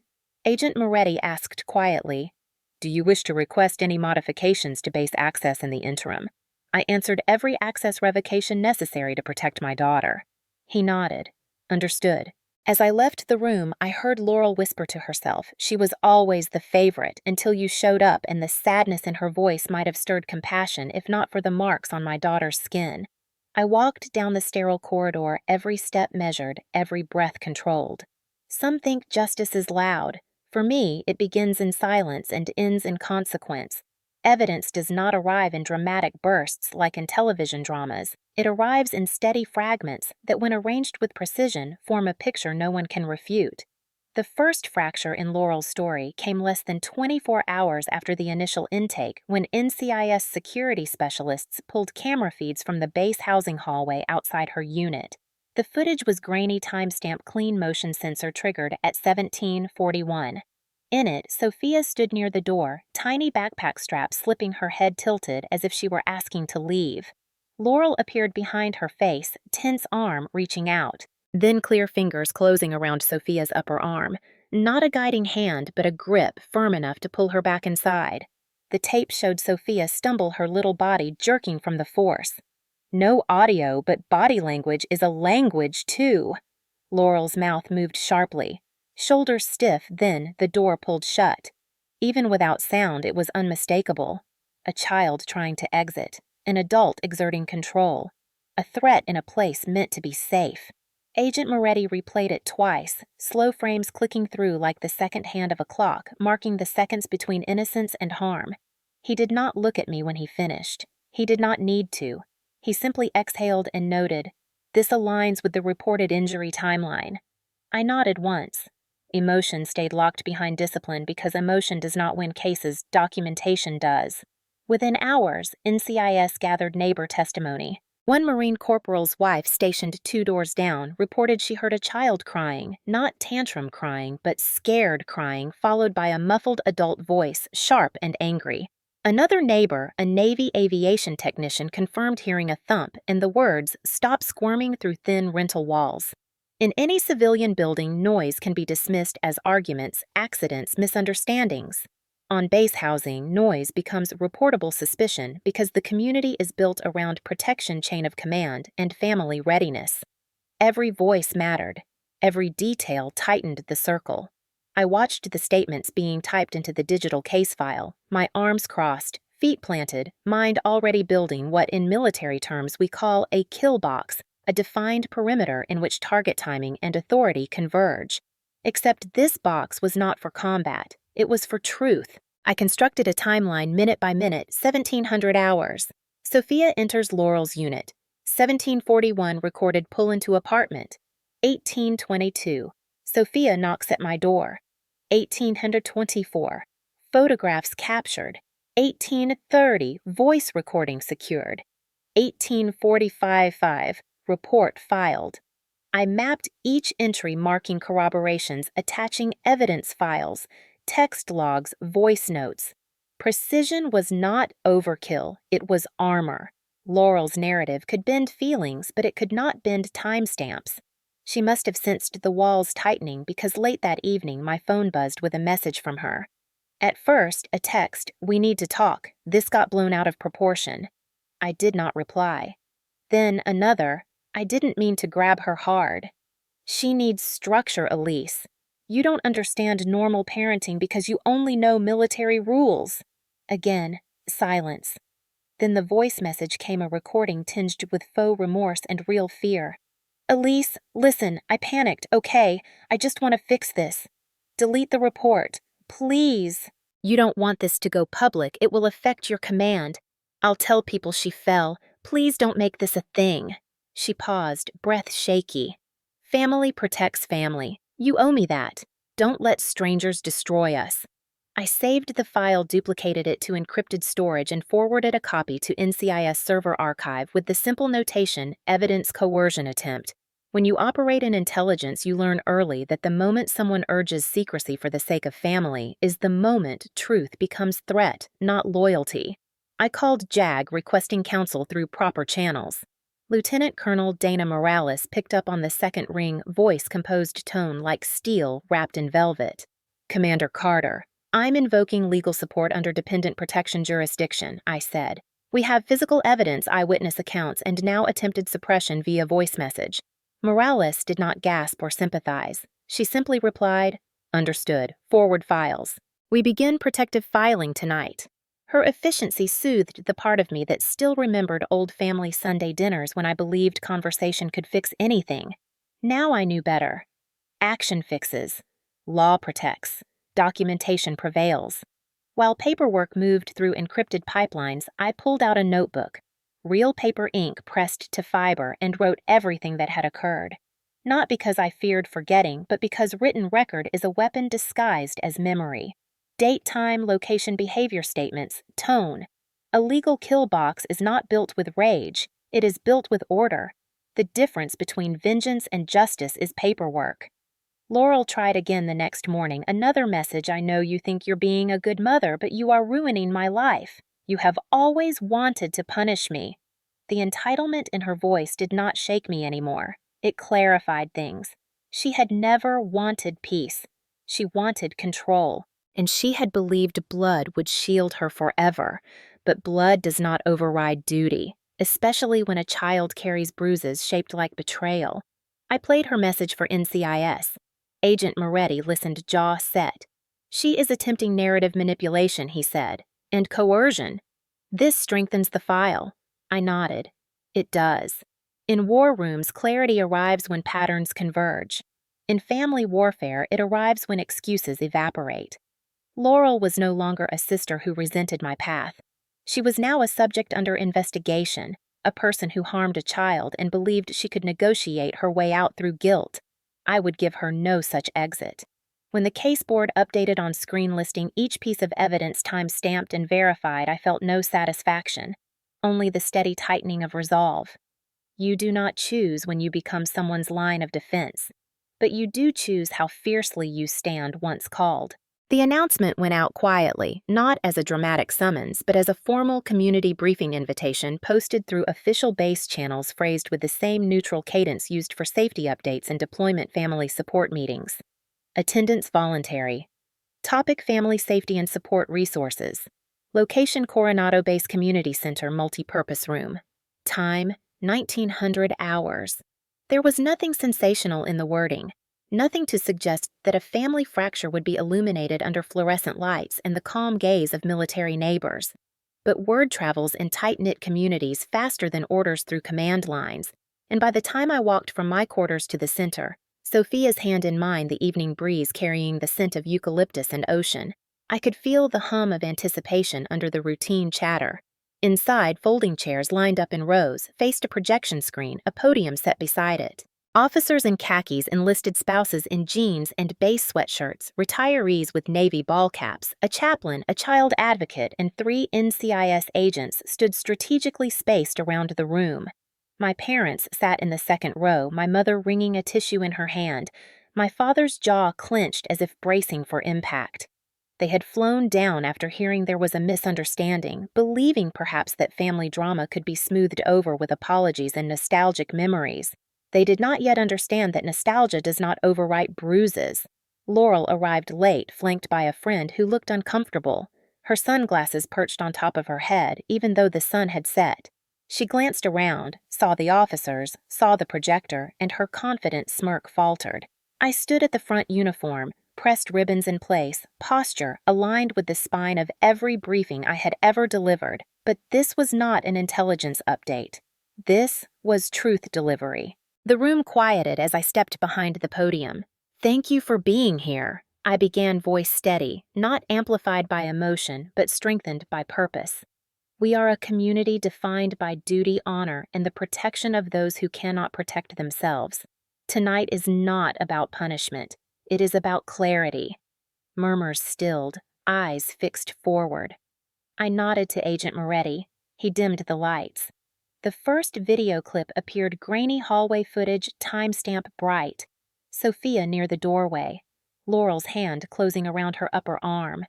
Agent Moretti asked quietly, "Do you wish to request any modifications to base access in the interim?" I answered every access revocation necessary to protect my daughter. He nodded. "Understood." As I left the room, I heard Laurel whisper to herself, "She was always the favorite until you showed up, and the sadness in her voice might have stirred compassion if not for the marks on my daughter's skin." I walked down the sterile corridor, every step measured, every breath controlled. Some think justice is loud. For me, it begins in silence and ends in consequence. Evidence does not arrive in dramatic bursts like in television dramas. It arrives in steady fragments that, when arranged with precision, form a picture no one can refute. The first fracture in Laurel's story came less than 24 hours after the initial intake, when NCIS security specialists pulled camera feeds from the base housing hallway outside her unit. The footage was grainy timestamp clean motion sensor triggered at 17:41. In it, Sophia stood near the door, tiny backpack strap slipping her head tilted as if she were asking to leave. Laurel appeared behind her face, tense arm reaching out, then clear fingers closing around Sophia's upper arm. Not a guiding hand, but a grip firm enough to pull her back inside. The tape showed Sophia stumble, her little body jerking from the force. No audio, but body language is a language, too. Laurel's mouth moved sharply. Shoulders stiff, then the door pulled shut. Even without sound, it was unmistakable. A child trying to exit. An adult exerting control. A threat in a place meant to be safe. Agent Moretti replayed it twice, slow frames clicking through like the second hand of a clock, marking the seconds between innocence and harm. He did not look at me when he finished. He did not need to. He simply exhaled and noted, "This aligns with the reported injury timeline." I nodded once. Emotion stayed locked behind discipline because emotion does not win cases, documentation does. Within hours, NCIS gathered neighbor testimony. One Marine corporal's wife stationed 2 doors down reported she heard a child crying, not tantrum crying, but scared crying, followed by a muffled adult voice, sharp and angry. Another neighbor, a Navy aviation technician, confirmed hearing a thump and the words, "Stop squirming through thin rental walls." In any civilian building, noise can be dismissed as arguments, accidents, misunderstandings. On base housing, noise becomes reportable suspicion because the community is built around protection chain of command and family readiness. Every voice mattered. Every detail tightened the circle. I watched the statements being typed into the digital case file, my arms crossed, feet planted, mind already building what in military terms we call a kill box, a defined perimeter in which target timing and authority converge. Except this box was not for combat. It was for truth. I constructed a timeline minute by minute, 1700 hours. Sophia enters Laurel's unit. 1741 recorded pull into apartment. 1822. Sophia knocks at my door. 1824. Photographs captured. 1830. Voice recording secured. 1845. Report filed. I mapped each entry marking corroborations, attaching evidence files, text logs, voice notes. Precision was not overkill, it was armor. Laurel's narrative could bend feelings, but it could not bend timestamps. She must have sensed the walls tightening because late that evening my phone buzzed with a message from her. At first, a text, "We need to talk. This got blown out of proportion." I did not reply. Then another, "I didn't mean to grab her hard." "She needs structure, Elise. You don't understand normal parenting because you only know military rules." Again, silence. Then the voice message came, a recording tinged with faux remorse and real fear. "Elise, listen, I panicked, okay? I just want to fix this. Delete the report. Please. You don't want this to go public. It will affect your command. I'll tell people she fell. Please don't make this a thing." She paused, breath shaky. "Family protects family. You owe me that. Don't let strangers destroy us." I saved the file, duplicated it to encrypted storage, and forwarded a copy to NCIS server archive with the simple notation, "Evidence coercion attempt." When you operate in intelligence, you learn early that the moment someone urges secrecy for the sake of family is the moment truth becomes threat, not loyalty. I called JAG, requesting counsel through proper channels. Lieutenant Colonel Dana Morales picked up on the second ring, voice composed tone like steel wrapped in velvet. "Commander Carter, I'm invoking legal support under dependent protection jurisdiction," I said. "We have physical evidence, eyewitness accounts, and now attempted suppression via voice message." Morales did not gasp or sympathize. She simply replied, "Understood. Forward files. We begin protective filing tonight." Her efficiency soothed the part of me that still remembered old family Sunday dinners when I believed conversation could fix anything. Now I knew better. Action fixes. Law protects. Documentation prevails. While paperwork moved through encrypted pipelines, I pulled out a notebook, real paper ink pressed to fiber, and wrote everything that had occurred. Not because I feared forgetting, but because written record is a weapon disguised as memory. Date, time, location, behavior statements, tone. A legal kill box is not built with rage. It is built with order. The difference between vengeance and justice is paperwork. Laurel tried again the next morning. "Another message. I know you think you're being a good mother, but you are ruining my life. You have always wanted to punish me." The entitlement in her voice did not shake me anymore. It clarified things. She had never wanted peace. She wanted control. And she had believed blood would shield her forever. But blood does not override duty, especially when a child carries bruises shaped like betrayal. I played her message for NCIS. Agent Moretti listened, jaw set. "She is attempting narrative manipulation," he said, "and coercion. This strengthens the file." I nodded. It does. In war rooms, clarity arrives when patterns converge. In family warfare, it arrives when excuses evaporate. Laurel was no longer a sister who resented my path. She was now a subject under investigation, a person who harmed a child and believed she could negotiate her way out through guilt. I would give her no such exit. When the case board updated on screen listing each piece of evidence time-stamped and verified, I felt no satisfaction, only the steady tightening of resolve. You do not choose when you become someone's line of defense, but you do choose how fiercely you stand once called. The announcement went out quietly, not as a dramatic summons, but as a formal community briefing invitation posted through official base channels phrased with the same neutral cadence used for safety updates and deployment family support meetings. Attendance voluntary. Topic: Family Safety and Support Resources. Location: Coronado Base Community Center Multipurpose Room. Time: 1900 hours. There was nothing sensational in the wording. Nothing to suggest that a family fracture would be illuminated under fluorescent lights and the calm gaze of military neighbors. But word travels in tight-knit communities faster than orders through command lines, and by the time I walked from my quarters to the center, Sophia's hand in mine, the evening breeze carrying the scent of eucalyptus and ocean, I could feel the hum of anticipation under the routine chatter. Inside, folding chairs lined up in rows faced a projection screen, a podium set beside it. Officers in khakis, enlisted spouses in jeans and base sweatshirts, retirees with navy ball caps, a chaplain, a child advocate, and 3 NCIS agents stood strategically spaced around the room. My parents sat in the second row, my mother wringing a tissue in her hand, my father's jaw clenched as if bracing for impact. They had flown down after hearing there was a misunderstanding, believing perhaps that family drama could be smoothed over with apologies and nostalgic memories. They did not yet understand that nostalgia does not overwrite bruises. Laurel arrived late, flanked by a friend who looked uncomfortable. Her sunglasses perched on top of her head, even though the sun had set. She glanced around, saw the officers, saw the projector, and her confident smirk faltered. I stood at the front uniform, pressed ribbons in place, posture aligned with the spine of every briefing I had ever delivered. But this was not an intelligence update. This was truth delivery. The room quieted as I stepped behind the podium. "Thank you for being here," I began, voice steady, not amplified by emotion, but strengthened by purpose. "We are a community defined by duty, honor, and the protection of those who cannot protect themselves. Tonight is not about punishment. It is about clarity." Murmurs stilled, eyes fixed forward. I nodded to Agent Moretti. He dimmed the lights. The first video clip appeared, grainy hallway footage, timestamp bright. Sophia near the doorway, Laurel's hand closing around her upper arm.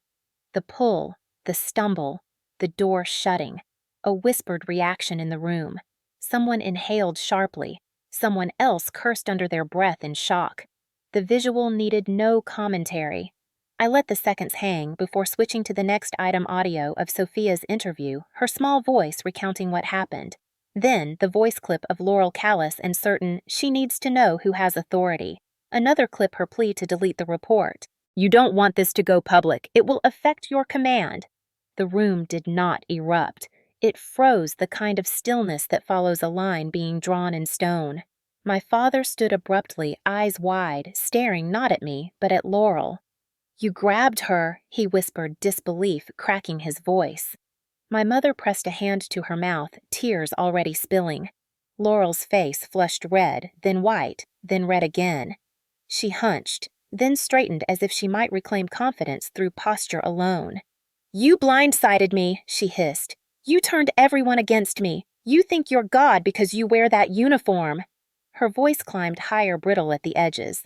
The pull, the stumble, the door shutting. A whispered reaction in the room. Someone inhaled sharply. Someone else cursed under their breath in shock. The visual needed no commentary. I let the seconds hang before switching to the next item, audio of Sophia's interview, her small voice recounting what happened. Then, the voice clip of Laurel Callis and certain "she needs to know who has authority." Another clip, her plea to delete the report. "You don't want this to go public. It will affect your command." The room did not erupt. It froze, the kind of stillness that follows a line being drawn in stone. My father stood abruptly, eyes wide, staring not at me, but at Laurel. "You grabbed her," he whispered, disbelief cracking his voice. My mother pressed a hand to her mouth, tears already spilling. Laurel's face flushed red, then white, then red again. She hunched, then straightened as if she might reclaim confidence through posture alone. "You blindsided me," she hissed. "You turned everyone against me. You think you're God because you wear that uniform." Her voice climbed higher, brittle at the edges.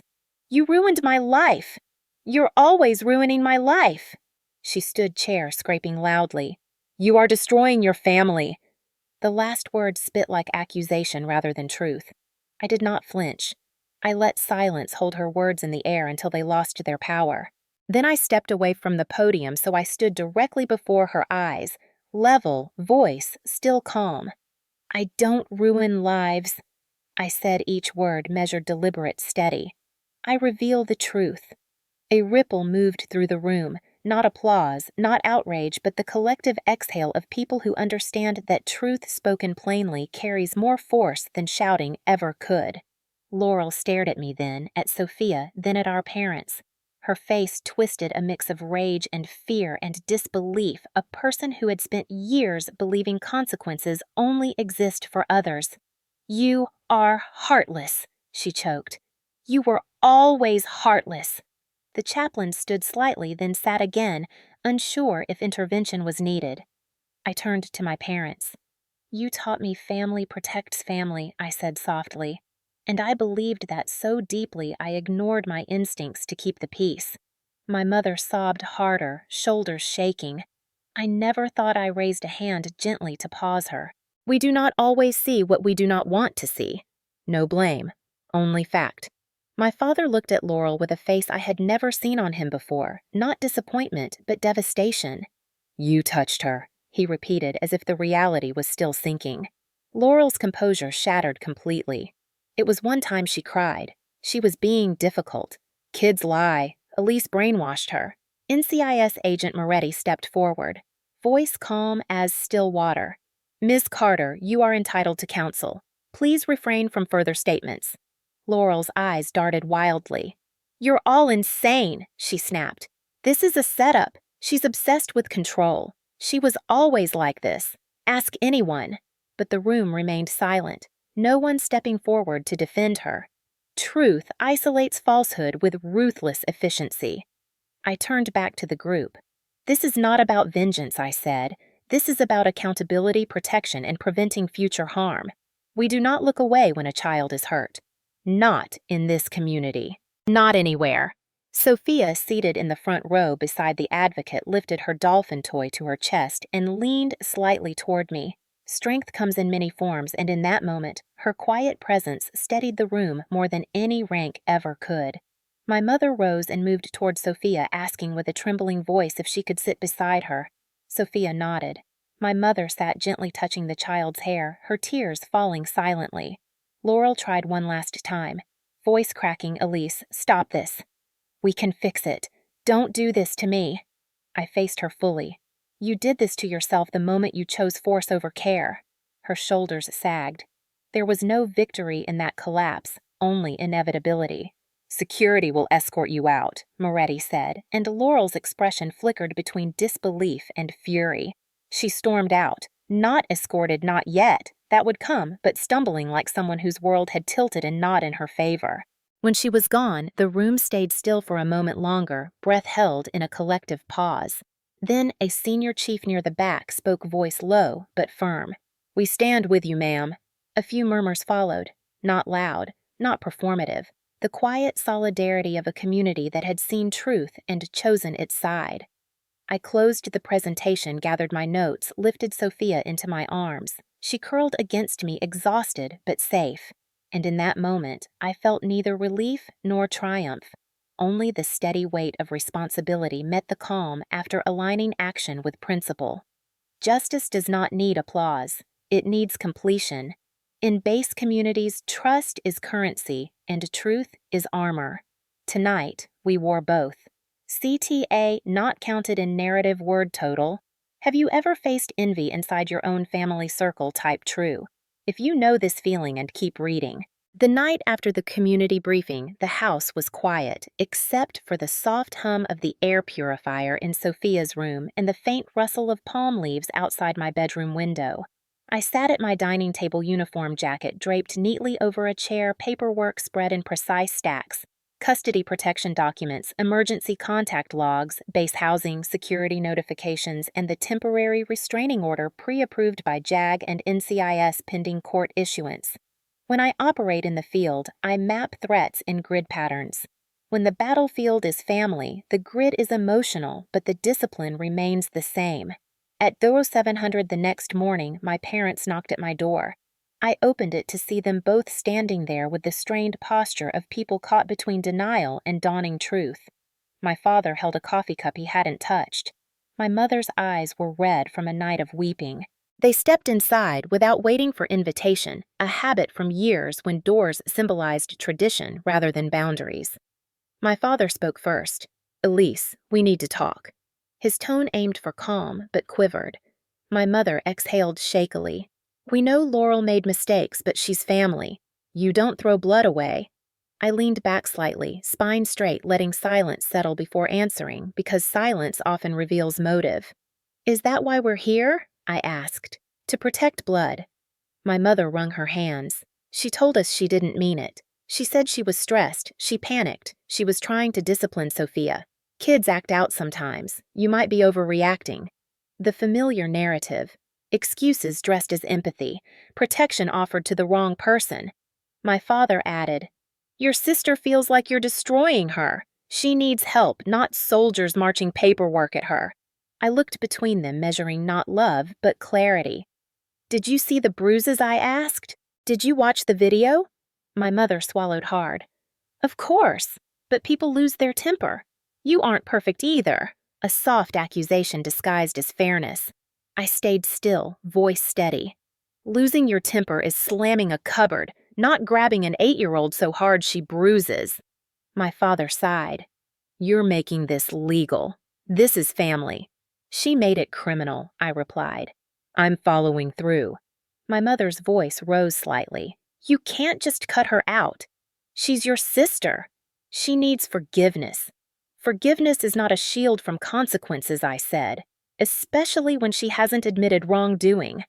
"You ruined my life. You're always ruining my life." She stood chair, scraping loudly. "You are destroying your family." The last word spit like accusation rather than truth. I did not flinch. I let silence hold her words in the air until they lost their power. Then I stepped away from the podium so I stood directly before her eyes, level, voice still calm. "I don't ruin lives," I said, each word measured, deliberate, steady. "I reveal the truth." A ripple moved through the room, not applause, not outrage, but the collective exhale of people who understand that truth spoken plainly carries more force than shouting ever could. Laurel stared at me then, at Sophia, then at our parents. Her face twisted a mix of rage and fear and disbelief, a person who had spent years believing consequences only exist for others. "You are heartless," she choked. "You were always heartless." The chaplain stood slightly, then sat again, unsure if intervention was needed. I turned to my parents. You taught me family protects family, I said softly, and I believed that so deeply I ignored my instincts to keep the peace. My mother sobbed harder, shoulders shaking. I never thought I raised a hand gently to pause her. We do not always see what we do not want to see. No blame, only fact. My father looked at Laurel with a face I had never seen on him before, not disappointment, but devastation. You touched her, he repeated as if the reality was still sinking. Laurel's composure shattered completely. It was one time she cried. She was being difficult. Kids lie. Elise brainwashed her. NCIS agent Moretti stepped forward, voice calm as still water. Ms. Carter, you are entitled to counsel. Please refrain from further statements. Laurel's eyes darted wildly. You're all insane, she snapped. This is a setup. She's obsessed with control. She was always like this. Ask anyone. But the room remained silent, no one stepping forward to defend her. Truth isolates falsehood with ruthless efficiency. I turned back to the group. This is not about vengeance, I said. This is about accountability, protection, and preventing future harm. We do not look away when a child is hurt. Not in this community. Not anywhere. Sophia, seated in the front row beside the advocate, lifted her dolphin toy to her chest and leaned slightly toward me. Strength comes in many forms, and in that moment, her quiet presence steadied the room more than any rank ever could. My mother rose and moved toward Sophia, asking with a trembling voice if she could sit beside her. Sophia nodded. My mother sat gently touching the child's hair, her tears falling silently. Laurel tried one last time. Voice cracking, Elise, stop this. We can fix it. Don't do this to me. I faced her fully. You did this to yourself the moment you chose force over care. Her shoulders sagged. There was no victory in that collapse, only inevitability. Security will escort you out, Moretti said, and Laurel's expression flickered between disbelief and fury. She stormed out. Not escorted, not yet. That would come, but stumbling like someone whose world had tilted and not in her favor. When she was gone, the room stayed still for a moment longer, breath held in a collective pause. Then a senior chief near the back spoke, voice low but firm. We stand with you, ma'am. A few murmurs followed, not loud, not performative. The quiet solidarity of a community that had seen truth and chosen its side. I closed the presentation, gathered my notes, lifted Sophia into my arms. She curled against me, exhausted but safe. And in that moment, I felt neither relief nor triumph. Only the steady weight of responsibility met the calm after aligning action with principle. Justice does not need applause. It needs completion. In base communities, trust is currency and truth is armor. Tonight, we wore both. CTA not counted in narrative word total. Have you ever faced envy inside your own family circle? Type true. If you know this feeling, and keep reading. The night after the community briefing, the house was quiet, except for the soft hum of the air purifier in Sophia's room and the faint rustle of palm leaves outside my bedroom window. I sat at my dining table uniform jacket draped neatly over a chair, paperwork spread in precise stacks. Custody protection documents, emergency contact logs, base housing, security notifications, and the temporary restraining order pre-approved by JAG and NCIS pending court issuance. When I operate in the field, I map threats in grid patterns. When the battlefield is family, the grid is emotional, but the discipline remains the same. At 0700 the next morning, my parents knocked at my door. I opened it to see them both standing there with the strained posture of people caught between denial and dawning truth. My father held a coffee cup he hadn't touched. My mother's eyes were red from a night of weeping. They stepped inside without waiting for invitation, a habit from years when doors symbolized tradition rather than boundaries. My father spoke first. Elise, we need to talk. His tone aimed for calm, but quivered. My mother exhaled shakily. We know Laurel made mistakes, but she's family. You don't throw blood away. I leaned back slightly, spine straight, letting silence settle before answering, because silence often reveals motive. Is that why we're here? I asked. To protect blood. My mother wrung her hands. She told us she didn't mean it. She said she was stressed, she panicked, she was trying to discipline Sophia. Kids act out sometimes. You might be overreacting. The familiar narrative. excuses dressed as empathy, protection offered to the wrong person. My father added, "Your sister feels like you're destroying her. She needs help, not soldiers marching paperwork at her." I looked between them, measuring not love, but clarity. "Did you see the bruises?" I asked. "Did you watch the video?" My mother swallowed hard. "Of course, but people lose their temper. You aren't perfect either." A soft accusation disguised as fairness. I stayed still, voice steady. "Losing your temper is slamming a cupboard, not grabbing an 8-year-old so hard she bruises." My father sighed. "You're making this legal. This is family." "She made it criminal," I replied. "I'm following through." My mother's voice rose slightly. "You can't just cut her out. She's your sister. She needs forgiveness." "Forgiveness is not a shield from consequences," I said, "especially when she hasn't admitted wrongdoing."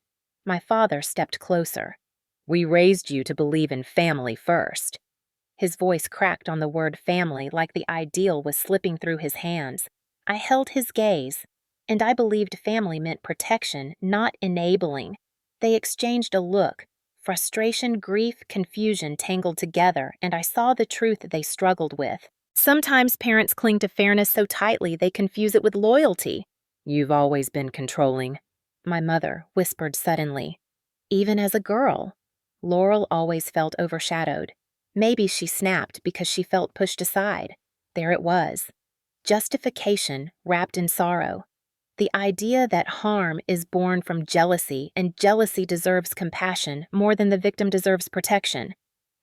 My father stepped closer. "We raised you to believe in family first." His voice cracked on the word family like the ideal was slipping through his hands. I held his gaze, and I believed family meant protection, not enabling. They exchanged a look. Frustration, grief, confusion tangled together, and I saw the truth they struggled with. Sometimes parents cling to fairness so tightly they confuse it with loyalty. "You've always been controlling," my mother whispered suddenly. "Even as a girl." Laurel always felt overshadowed. Maybe she snapped because she felt pushed aside. There it was. Justification wrapped in sorrow. The idea that harm is born from jealousy and jealousy deserves compassion more than the victim deserves protection.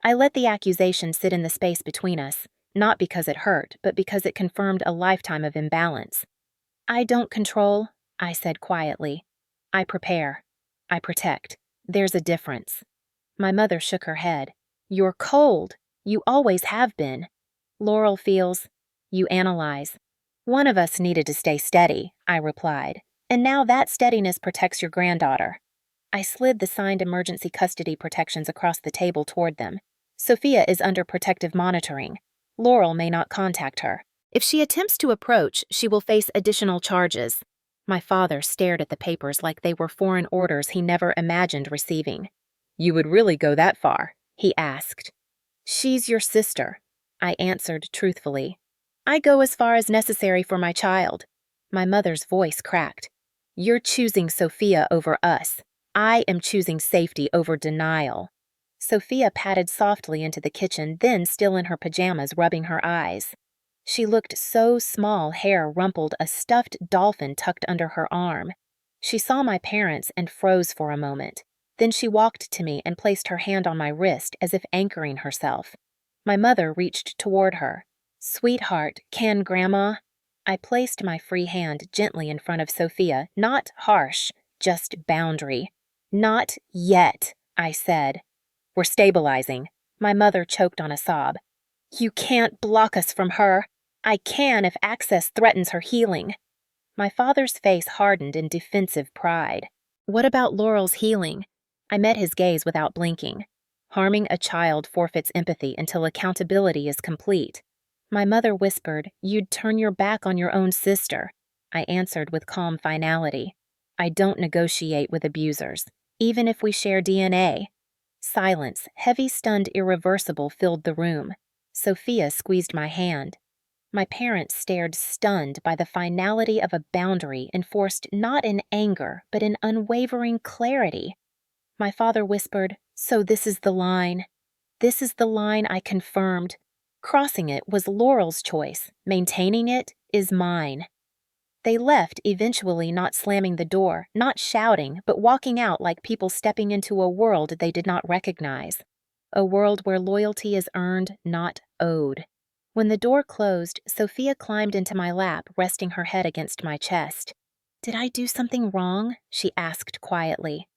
I let the accusation sit in the space between us, not because it hurt, but because it confirmed a lifetime of imbalance. "I don't control," I said quietly. "I prepare. I protect. There's a difference." My mother shook her head. "You're cold. You always have been." Laurel feels. You analyze. "One of us needed to stay steady," I replied. "And now that steadiness protects your granddaughter." I slid the signed emergency custody protections across the table toward them. "Sophia is under protective monitoring. Laurel may not contact her. If she attempts to approach, she will face additional charges." My father stared at the papers like they were foreign orders he never imagined receiving. "You would really go that far?" he asked. "She's your sister," I answered truthfully. "I go as far as necessary for my child." My mother's voice cracked. "You're choosing Sophia over us. I am choosing safety over denial." Sophia padded softly into the kitchen, then still in her pajamas, rubbing her eyes. She looked so small, hair rumpled, a stuffed dolphin tucked under her arm. She saw my parents and froze for a moment. Then she walked to me and placed her hand on my wrist as if anchoring herself. My mother reached toward her. "Sweetheart, can Grandma?" I placed my free hand gently in front of Sophia, not harsh, just boundary. "Not yet," I said. "We're stabilizing." My mother choked on a sob. "You can't block us from her." "I can if access threatens her healing." My father's face hardened in defensive pride. "What about Laurel's healing?" I met his gaze without blinking. "Harming a child forfeits empathy until accountability is complete." My mother whispered, "You'd turn your back on your own sister." I answered with calm finality. "I don't negotiate with abusers, even if we share DNA." Silence, heavy, stunned, irreversible, filled the room. Sophia squeezed my hand. My parents stared, stunned by the finality of a boundary enforced not in anger, but in unwavering clarity. My father whispered, "So this is the line." "This is the line," I confirmed. Crossing it was Laurel's choice. Maintaining it is mine. They left, eventually not slamming the door, not shouting, but walking out like people stepping into a world they did not recognize. A world where loyalty is earned, not owed. When the door closed, Sophia climbed into my lap, resting her head against my chest. "Did I do something wrong?" she asked quietly.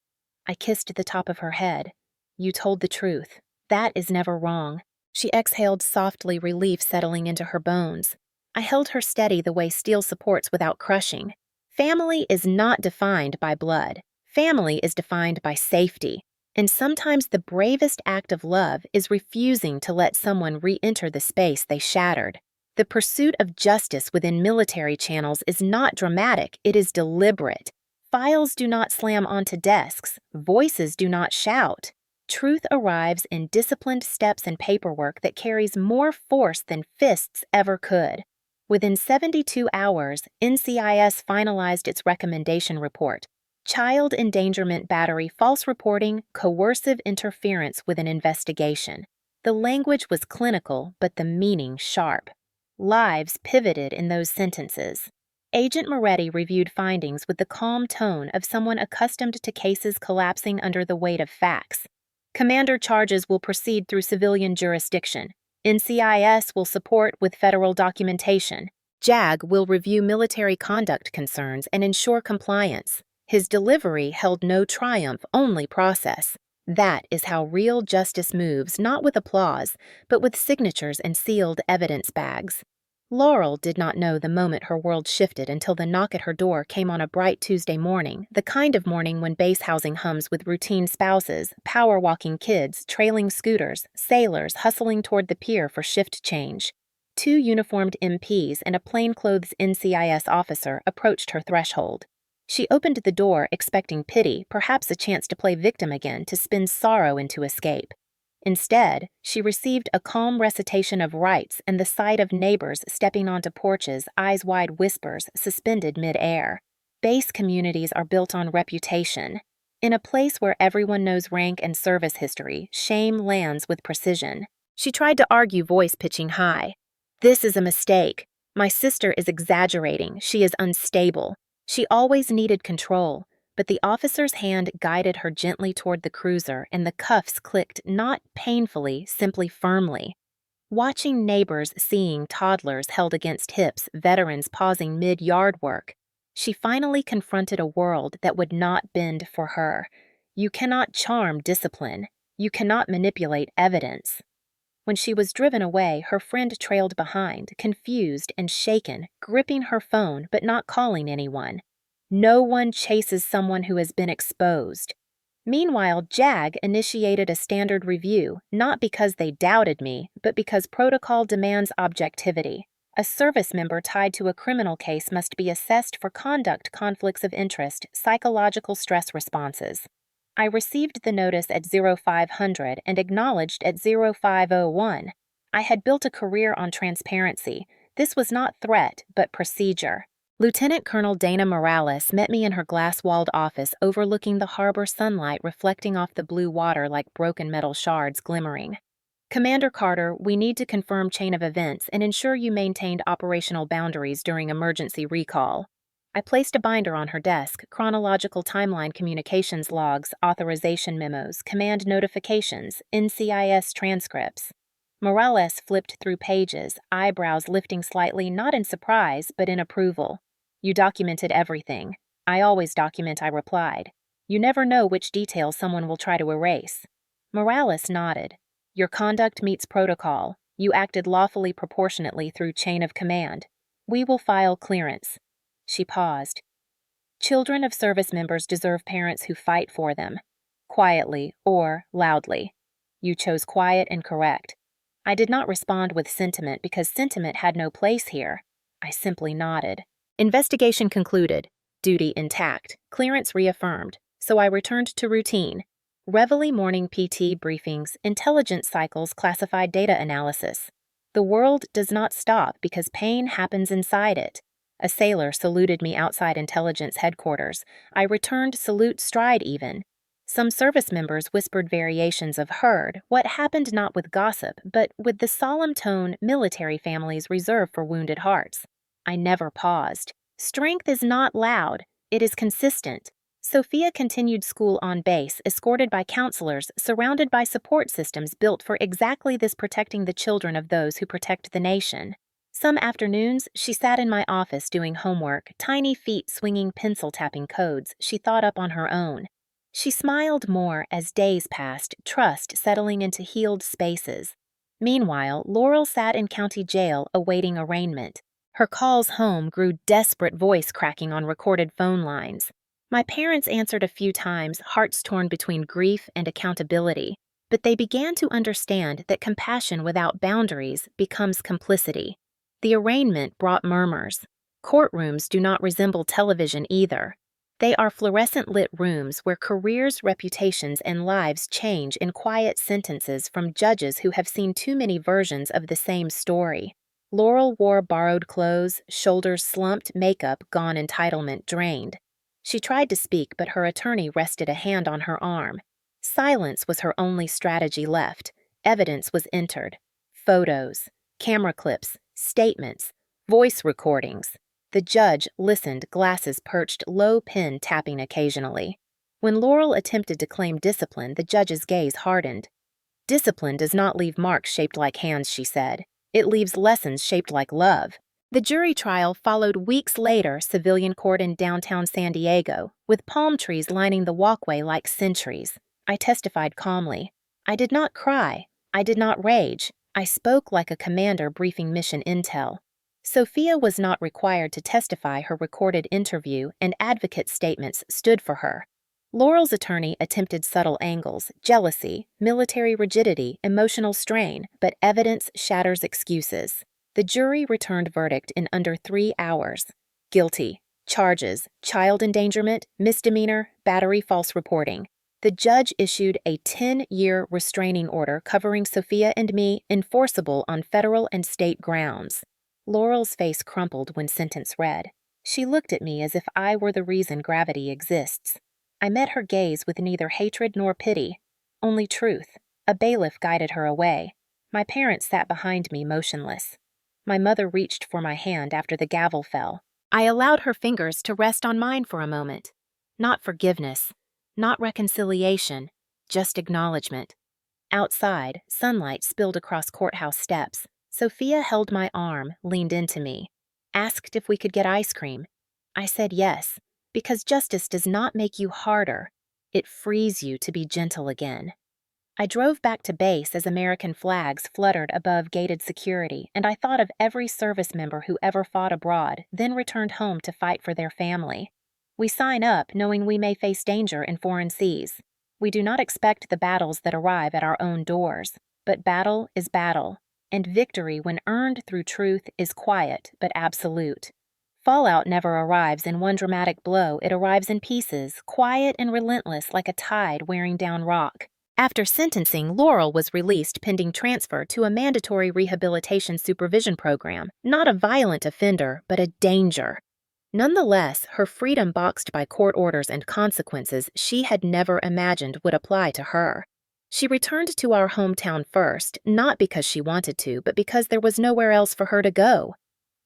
I kissed the top of her head. "You told the truth. That is never wrong." She exhaled softly, relief settling into her bones. I held her steady the way steel supports without crushing. Family is not defined by blood. Family is defined by safety. And sometimes the bravest act of love is refusing to let someone re-enter the space they shattered. The pursuit of justice within military channels is not dramatic, it is deliberate. Files do not slam onto desks. Voices do not shout. Truth arrives in disciplined steps and paperwork that carries more force than fists ever could. Within 72 hours, NCIS finalized its recommendation report: child endangerment battery, false reporting, coercive interference with an investigation. The language was clinical, but the meaning sharp. Lives pivoted in those sentences. Agent Moretti reviewed findings with the calm tone of someone accustomed to cases collapsing under the weight of facts. Commander charges will proceed through civilian jurisdiction. NCIS will support with federal documentation. JAG will review military conduct concerns and ensure compliance. His delivery held no triumph, only process. That is how real justice moves, not with applause, but with signatures and sealed evidence bags. Laurel did not know the moment her world shifted until the knock at her door came on a bright Tuesday morning, the kind of morning when base housing hums with routine spouses, power-walking kids, trailing scooters, sailors hustling toward the pier for shift change. 2 uniformed MPs and a plainclothes NCIS officer approached her threshold. She opened the door expecting pity, perhaps a chance to play victim again, to spin sorrow into escape. Instead, she received a calm recitation of rights and the sight of neighbors stepping onto porches, eyes-wide whispers suspended mid-air. Base communities are built on reputation. In a place where everyone knows rank and service history, shame lands with precision. She tried to argue, voice pitching high. "This is a mistake. My sister is exaggerating. She is unstable. She always needed control." But the officer's hand guided her gently toward the cruiser, and the cuffs clicked not painfully, simply firmly. Watching neighbors seeing toddlers held against hips, veterans pausing mid-yard work, she finally confronted a world that would not bend for her. You cannot charm discipline. You cannot manipulate evidence. When she was driven away, her friend trailed behind, confused and shaken, gripping her phone but not calling anyone. No one chases someone who has been exposed. Meanwhile, JAG initiated a standard review, not because they doubted me, but because protocol demands objectivity. A service member tied to a criminal case must be assessed for conduct conflicts of interest, psychological stress responses. I received the notice at 0500 and acknowledged at 0501. I had built a career on transparency. This was not threat, but procedure. Lieutenant Colonel Dana Morales met me in her glass-walled office overlooking the harbor, sunlight reflecting off the blue water like broken metal shards glimmering. "Commander Carter, we need to confirm chain of events and ensure you maintained operational boundaries during emergency recall." I placed a binder on her desk, chronological timeline communications logs, authorization memos, command notifications, NCIS transcripts. Morales flipped through pages, eyebrows lifting slightly, not in surprise, but in approval. "You documented everything." "I always document," I replied. "You never know which details someone will try to erase." Morales nodded. "Your conduct meets protocol. You acted lawfully proportionately through chain of command. We will file clearance." She paused. "Children of service members deserve parents who fight for them. Quietly or loudly. You chose quiet and correct." I did not respond with sentiment because sentiment had no place here. I simply nodded. Investigation concluded. Duty intact. Clearance reaffirmed. So I returned to routine. Reveille morning PT briefings, intelligence cycles, classified data analysis. The world does not stop because pain happens inside it. A sailor saluted me outside intelligence headquarters. I returned salute stride even. Some service members whispered variations of heard, what happened not with gossip, but with the solemn tone military families reserve for wounded hearts. I never paused. Strength is not loud, it is consistent. Sophia continued school on base, escorted by counselors, surrounded by support systems built for exactly this, protecting the children of those who protect the nation. Some afternoons, she sat in my office doing homework, tiny feet swinging pencil-tapping codes she thought up on her own. She smiled more as days passed, trust settling into healed spaces. Meanwhile, Laurel sat in county jail awaiting arraignment. Her calls home grew desperate, voice cracking on recorded phone lines. My parents answered a few times, hearts torn between grief and accountability, but they began to understand that compassion without boundaries becomes complicity. The arraignment brought murmurs. Courtrooms do not resemble television either. They are fluorescent-lit rooms where careers, reputations, and lives change in quiet sentences from judges who have seen too many versions of the same story. Laurel wore borrowed clothes, shoulders slumped, makeup gone, entitlement drained. She tried to speak, but her attorney rested a hand on her arm. Silence was her only strategy left. Evidence was entered. Photos, camera clips, statements, voice recordings. The judge listened, glasses perched, low, pen tapping occasionally. When Laurel attempted to claim discipline, the judge's gaze hardened. "Discipline does not leave marks shaped like hands," she said. "It leaves lessons shaped like love." The jury trial followed weeks later, civilian court in downtown San Diego, with palm trees lining the walkway like sentries. I testified calmly. I did not cry. I did not rage. I spoke like a commander briefing mission intel. Sophia was not required to testify. Her recorded interview and advocate statements stood for her. Laurel's attorney attempted subtle angles, jealousy, military rigidity, emotional strain, but evidence shatters excuses. The jury returned verdict in under 3 hours. Guilty. Charges: child endangerment, misdemeanor, battery, false reporting. The judge issued a 10-year restraining order covering Sophia and me, enforceable on federal and state grounds. Laurel's face crumpled when sentence read. She looked at me as if I were the reason gravity exists. I met her gaze with neither hatred nor pity, only truth. A bailiff guided her away. My parents sat behind me, motionless. My mother reached for my hand after the gavel fell. I allowed her fingers to rest on mine for a moment. Not forgiveness, not reconciliation, just acknowledgement. Outside, sunlight spilled across courthouse steps. Sophia held my arm, leaned into me, asked if we could get ice cream. I said yes, because justice does not make you harder. It frees you to be gentle again. I drove back to base as American flags fluttered above gated security, and I thought of every service member who ever fought abroad, then returned home to fight for their family. We sign up knowing we may face danger in foreign seas. We do not expect the battles that arrive at our own doors, but battle is battle. And victory, when earned through truth, is quiet but absolute. Fallout never arrives in one dramatic blow. It arrives in pieces, quiet and relentless like a tide wearing down rock. After sentencing, Laurel was released pending transfer to a mandatory rehabilitation supervision program, not a violent offender, but a danger. Nonetheless, her freedom boxed by court orders and consequences she had never imagined would apply to her. She returned to our hometown first, not because she wanted to, but because there was nowhere else for her to go.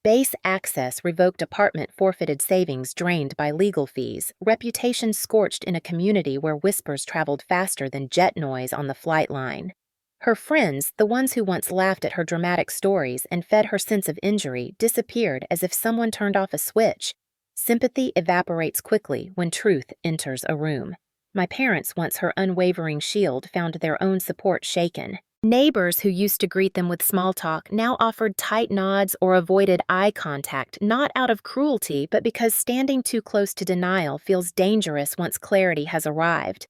Base access, revoked apartment, forfeited savings drained by legal fees, reputation scorched in a community where whispers traveled faster than jet noise on the flight line. Her friends, the ones who once laughed at her dramatic stories and fed her sense of injury, disappeared as if someone turned off a switch. Sympathy evaporates quickly when truth enters a room. My parents, once her unwavering shield, found their own support shaken. Neighbors who used to greet them with small talk now offered tight nods or avoided eye contact, not out of cruelty, but because standing too close to denial feels dangerous once clarity has arrived.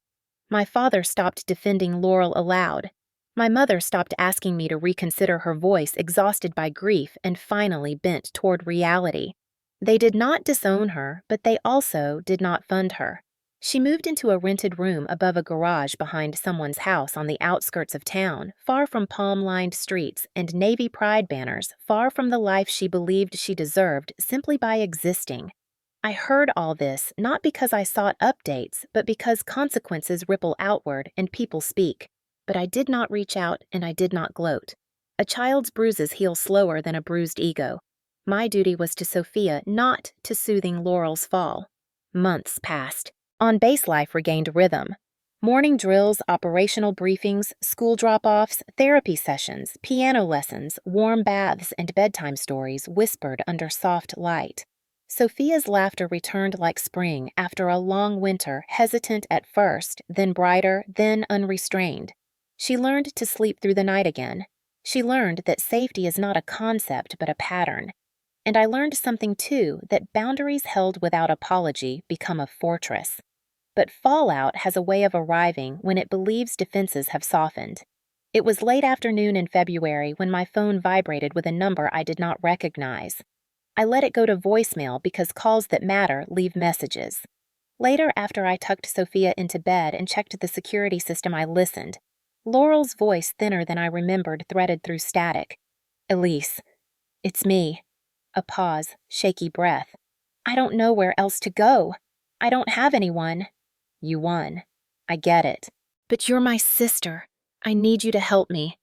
My father stopped defending Laurel aloud. My mother stopped asking me to reconsider her voice, exhausted by grief, and finally bent toward reality. They did not disown her, but they also did not fund her. She moved into a rented room above a garage behind someone's house on the outskirts of town, far from palm-lined streets and Navy Pride banners, far from the life she believed she deserved simply by existing. I heard all this not because I sought updates, but because consequences ripple outward and people speak. But I did not reach out and I did not gloat. A child's bruises heal slower than a bruised ego. My duty was to Sophia, not to soothing Laurel's fall. Months passed. On base life regained rhythm. Morning drills, operational briefings, school drop-offs, therapy sessions, piano lessons, warm baths, and bedtime stories whispered under soft light. Sophia's laughter returned like spring after a long winter, hesitant at first, then brighter, then unrestrained. She learned to sleep through the night again. She learned that safety is not a concept but a pattern. And I learned something too, that boundaries held without apology become a fortress. But fallout has a way of arriving when it believes defenses have softened. It was late afternoon in February when my phone vibrated with a number I did not recognize. I let it go to voicemail because calls that matter leave messages. Later, after I tucked Sophia into bed and checked the security system, I listened. Laurel's voice, thinner than I remembered, threaded through static. Elise, it's me. A pause, shaky breath. I don't know where else to go. I don't have anyone. You won. I get it. But you're my sister. I need you to help me.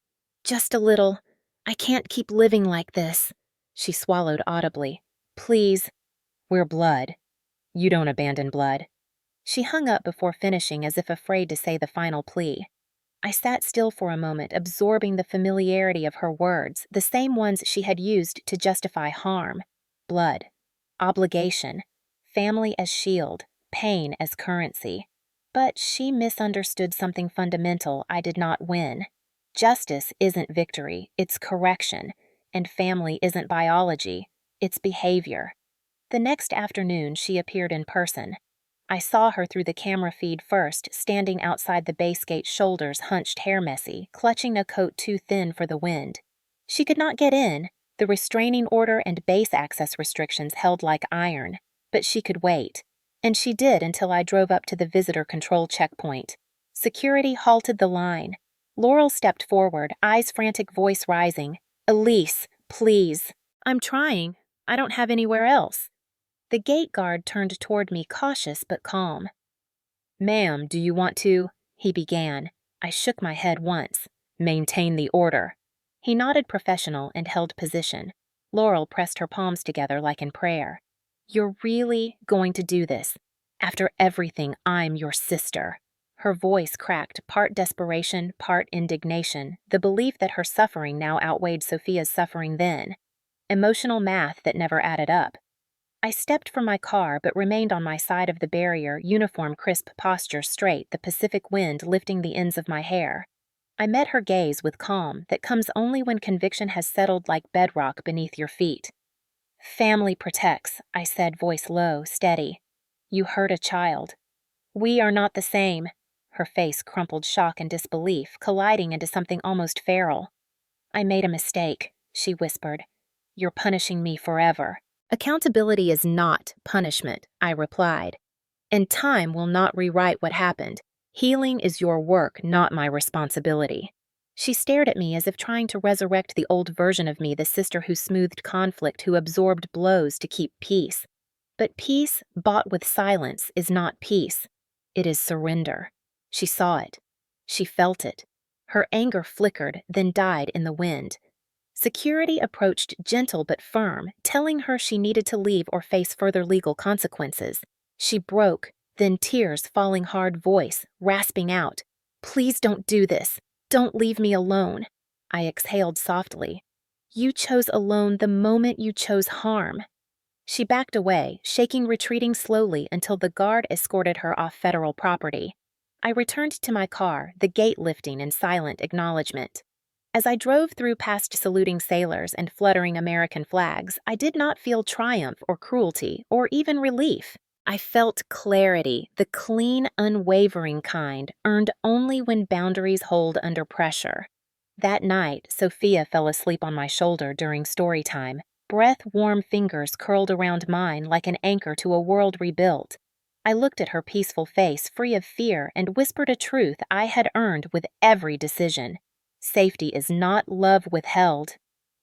Just a little. I can't keep living like this. She swallowed audibly. Please. We're blood. You don't abandon blood. She hung up before finishing, as if afraid to say the final plea. I sat still for a moment, absorbing the familiarity of her words, the same ones she had used to justify harm. Blood. Obligation. Family as shield. Pain as currency. But she misunderstood something fundamental I did not win. Justice isn't victory, it's correction, and family isn't biology, it's behavior. The next afternoon, she appeared in person. I saw her through the camera feed first, standing outside the base gate, shoulders hunched, hair messy, clutching a coat too thin for the wind. She could not get in. The restraining order and base access restrictions held like iron, but she could wait. And she did until I drove up to the visitor control checkpoint. Security halted the line. Laurel stepped forward, eyes frantic, voice rising. Elise, please. I'm trying. I don't have anywhere else. The gate guard turned toward me, cautious but calm. Ma'am, do you want to? He began. I shook my head once. Maintain the order. He nodded, professional, and held position. Laurel pressed her palms together like in prayer. You're really going to do this? After everything, I'm your sister. Her voice cracked, part desperation, part indignation, the belief that her suffering now outweighed Sophia's suffering then. Emotional math that never added up. I stepped from my car but remained on my side of the barrier, uniform crisp, posture straight, the Pacific wind lifting the ends of my hair. I met her gaze with calm that comes only when conviction has settled like bedrock beneath your feet. Family protects, I said, voice low, steady. You hurt a child. We are not the same. Her face crumpled, shock and disbelief, colliding into something almost feral. I made a mistake, she whispered. You're punishing me forever. Accountability is not punishment, I replied. And time will not rewrite what happened. Healing is your work, not my responsibility. She stared at me as if trying to resurrect the old version of me, the sister who smoothed conflict, who absorbed blows to keep peace. But peace, bought with silence, is not peace. It is surrender. She saw it. She felt it. Her anger flickered, then died in the wind. Security approached, gentle but firm, telling her she needed to leave or face further legal consequences. She broke, then tears falling, hard voice, rasping out, Please don't do this. Don't leave me alone. I exhaled softly. You chose alone the moment you chose harm. She backed away, shaking, retreating slowly until the guard escorted her off federal property. I returned to my car, the gate lifting in silent acknowledgement. As I drove through past saluting sailors and fluttering American flags, I did not feel triumph or cruelty or even relief. I felt clarity, the clean, unwavering kind, earned only when boundaries hold under pressure. That night, Sophia fell asleep on my shoulder during story time, breath-warm fingers curled around mine like an anchor to a world rebuilt. I looked at her peaceful face, free of fear, and whispered a truth I had earned with every decision. Safety is not love withheld.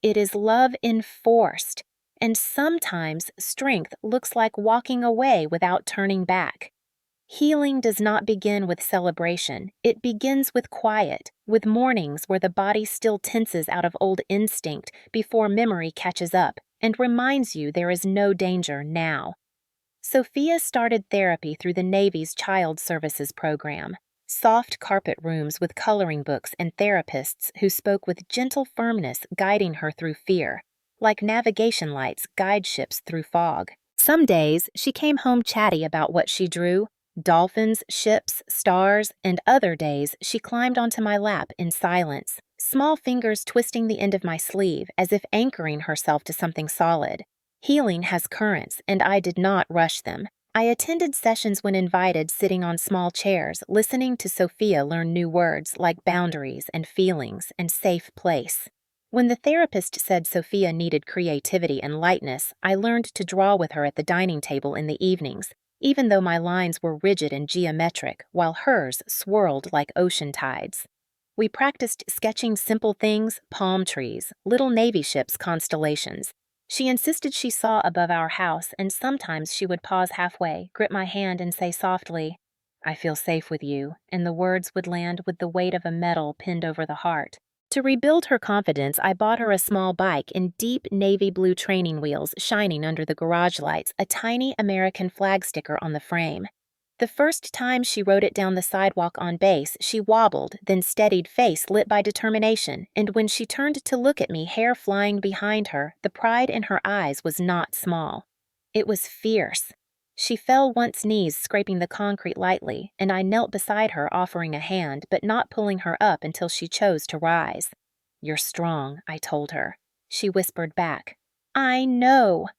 It is love enforced. And sometimes strength looks like walking away without turning back. Healing does not begin with celebration. It begins with quiet, with mornings where the body still tenses out of old instinct before memory catches up and reminds you there is no danger now. Sophia started therapy through the Navy's Child Services Program. Soft carpet rooms with coloring books and therapists who spoke with gentle firmness, guiding her through fear, like navigation lights guide ships through fog. Some days, she came home chatty about what she drew, dolphins, ships, stars, and other days she climbed onto my lap in silence, small fingers twisting the end of my sleeve as if anchoring herself to something solid. Healing has currents, and I did not rush them. I attended sessions when invited, sitting on small chairs, listening to Sophia learn new words like boundaries and feelings and safe place. When the therapist said Sophia needed creativity and lightness, I learned to draw with her at the dining table in the evenings, even though my lines were rigid and geometric, while hers swirled like ocean tides. We practiced sketching simple things, palm trees, little Navy ships, constellations. She insisted she saw above our house, and sometimes she would pause halfway, grip my hand, and say softly, "I feel safe with you," and the words would land with the weight of a medal pinned over the heart. To rebuild her confidence, I bought her a small bike in deep navy blue training wheels shining under the garage lights, a tiny American flag sticker on the frame. The first time she rode it down the sidewalk on base, she wobbled, then steadied, face lit by determination, and when she turned to look at me, hair flying behind her, the pride in her eyes was not small. It was fierce. She fell once, knees scraping the concrete lightly, and I knelt beside her, offering a hand, but not pulling her up until she chose to rise. "You're strong," I told her. She whispered back, "I know."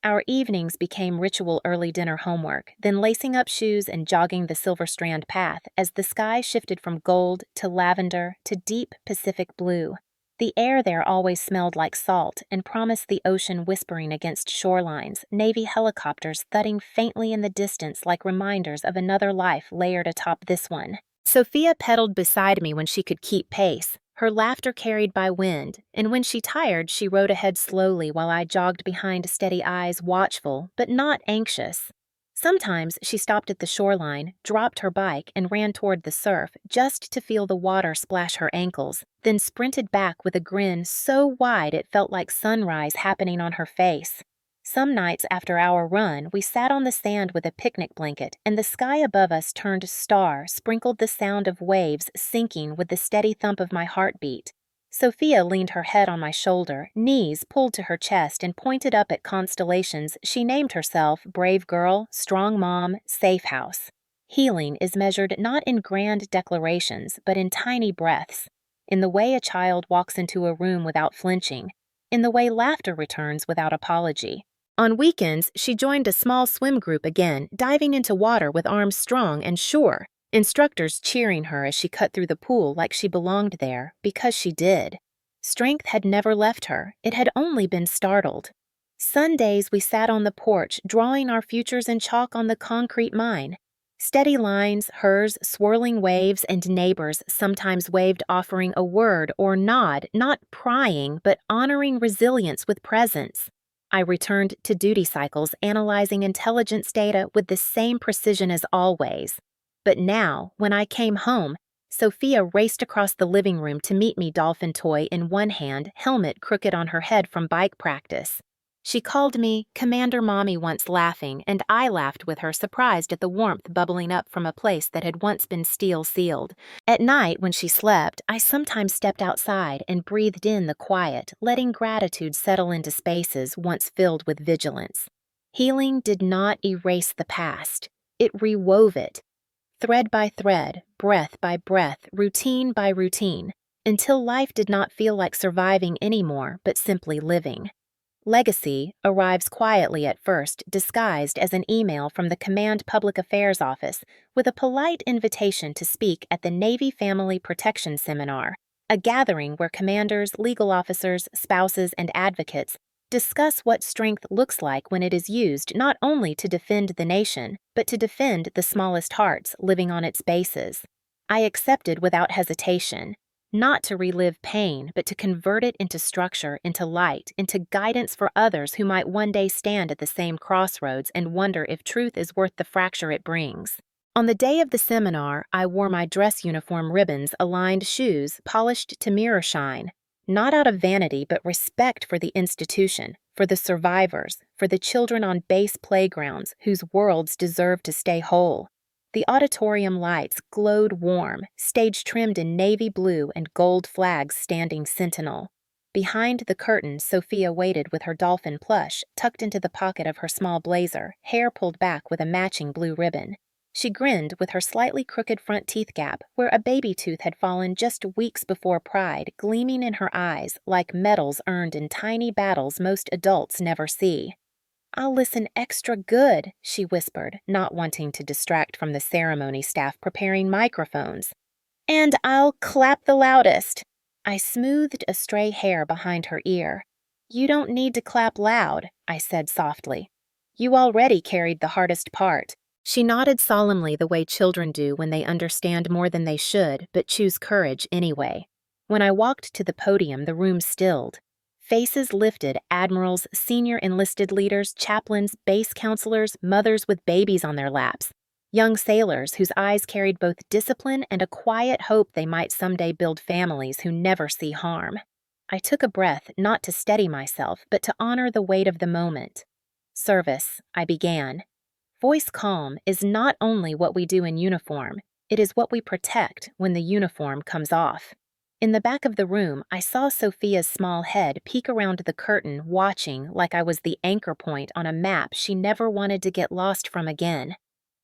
Our evenings became ritual early dinner homework, then lacing up shoes and jogging the Silver Strand path as the sky shifted from gold to lavender to deep Pacific blue. The air there always smelled like salt and promised the ocean whispering against shorelines, Navy helicopters thudding faintly in the distance like reminders of another life layered atop this one. Sophia pedaled beside me when she could keep pace, her laughter carried by wind, and when she tired, she rode ahead slowly while I jogged behind, steady eyes, watchful, but not anxious. Sometimes she stopped at the shoreline, dropped her bike, and ran toward the surf just to feel the water splash her ankles, then sprinted back with a grin so wide it felt like sunrise happening on her face. Some nights after our run, we sat on the sand with a picnic blanket, and the sky above us turned star, sprinkled the sound of waves sinking with the steady thump of my heartbeat. Sophia leaned her head on my shoulder, knees pulled to her chest, and pointed up at constellations she named herself Brave Girl, Strong Mom, Safe House. Healing is measured not in grand declarations, but in tiny breaths, in the way a child walks into a room without flinching, in the way laughter returns without apology. On weekends, she joined a small swim group again, diving into water with arms strong and sure, instructors cheering her as she cut through the pool like she belonged there, because she did. Strength had never left her, it had only been startled. Sundays we sat on the porch, drawing our futures in chalk on the concrete mine. Steady lines, hers, swirling waves, and neighbors sometimes waved, offering a word or nod, not prying, but honoring resilience with presence. I returned to duty cycles, analyzing intelligence data with the same precision as always. But now, when I came home, Sophia raced across the living room to meet me, dolphin toy in one hand, helmet crooked on her head from bike practice. She called me Commander Mommy once, laughing, and I laughed with her, surprised at the warmth bubbling up from a place that had once been steel-sealed. At night, when she slept, I sometimes stepped outside and breathed in the quiet, letting gratitude settle into spaces once filled with vigilance. Healing did not erase the past. It rewove it. Thread by thread, breath by breath, routine by routine, until life did not feel like surviving anymore, but simply living. Legacy arrives quietly at first, disguised as an email from the Command Public Affairs Office with a polite invitation to speak at the Navy Family Protection Seminar, a gathering where commanders, legal officers, spouses, and advocates discuss what strength looks like when it is used not only to defend the nation, but to defend the smallest hearts living on its bases. I accepted without hesitation. Not to relive pain, but to convert it into structure, into light, into guidance for others who might one day stand at the same crossroads and wonder if truth is worth the fracture it brings. On the day of the seminar, I wore my dress uniform ribbons, aligned shoes, polished to mirror shine, not out of vanity, but respect for the institution, for the survivors, for the children on base playgrounds whose worlds deserve to stay whole. The auditorium lights glowed warm, stage trimmed in navy blue and gold flags standing sentinel. Behind the curtain, Sophia waited with her dolphin plush tucked into the pocket of her small blazer, hair pulled back with a matching blue ribbon. She grinned with her slightly crooked front teeth gap, where a baby tooth had fallen just weeks before Pride, gleaming in her eyes like medals earned in tiny battles most adults never see. "I'll listen extra good," she whispered, not wanting to distract from the ceremony staff preparing microphones. "And I'll clap the loudest." I smoothed a stray hair behind her ear. "You don't need to clap loud," I said softly. You already carried the hardest part. She nodded solemnly the way children do when they understand more than they should but choose courage anyway. When I walked to the podium, the room stilled. Faces lifted, admirals, senior enlisted leaders, chaplains, base counselors, mothers with babies on their laps. Young sailors whose eyes carried both discipline and a quiet hope they might someday build families who never see harm. I took a breath, not to steady myself, but to honor the weight of the moment. Service, I began. Voice calm is not only what we do in uniform, it is what we protect when the uniform comes off. In the back of the room, I saw Sophia's small head peek around the curtain, watching like I was the anchor point on a map she never wanted to get lost from again.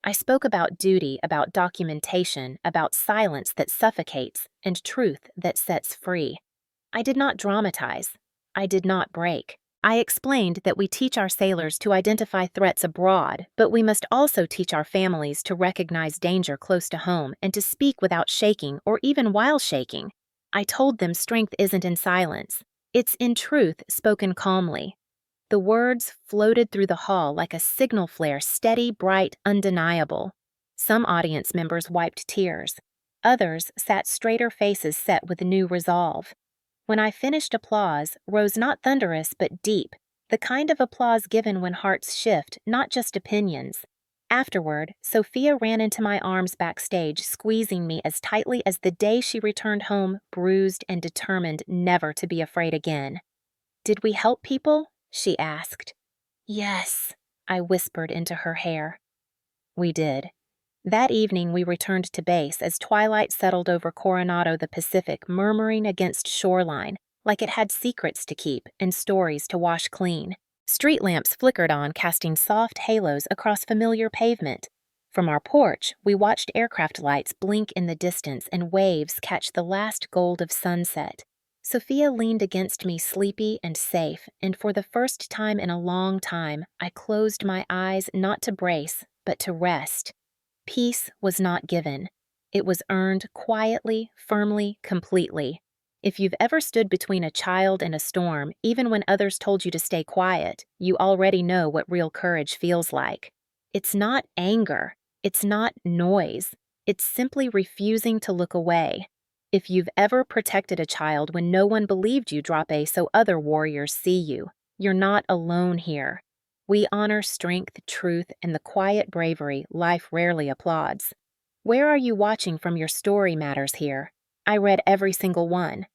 I spoke about duty, about documentation, about silence that suffocates, and truth that sets free. I did not dramatize. I did not break. I explained that we teach our sailors to identify threats abroad, but we must also teach our families to recognize danger close to home and to speak without shaking or even while shaking. I told them strength isn't in silence. It's in truth spoken calmly. The words floated through the hall like a signal flare, steady, bright, undeniable. Some audience members wiped tears. Others sat straighter faces set with new resolve. When I finished, applause rose not thunderous but deep, the kind of applause given when hearts shift, not just opinions. Afterward, Sophia ran into my arms backstage, squeezing me as tightly as the day she returned home, bruised and determined never to be afraid again. "Did we help people?" she asked. "Yes," I whispered into her hair. We did. That evening we returned to base as twilight settled over Coronado, the Pacific, murmuring against shoreline, like it had secrets to keep and stories to wash clean. Street lamps flickered on, casting soft halos across familiar pavement. From our porch, we watched aircraft lights blink in the distance and waves catch the last gold of sunset. Sophia leaned against me, sleepy and safe, and for the first time in a long time, I closed my eyes not to brace, but to rest. Peace was not given. It was earned quietly, firmly, completely. If you've ever stood between a child and a storm, even when others told you to stay quiet, you already know what real courage feels like. It's not anger. It's not noise. It's simply refusing to look away. If you've ever protected a child when no one believed you, drop a so other warriors see you. You're not alone here. We honor strength, truth, and the quiet bravery life rarely applauds. Where are you watching from? Your story matters here. I read every single one.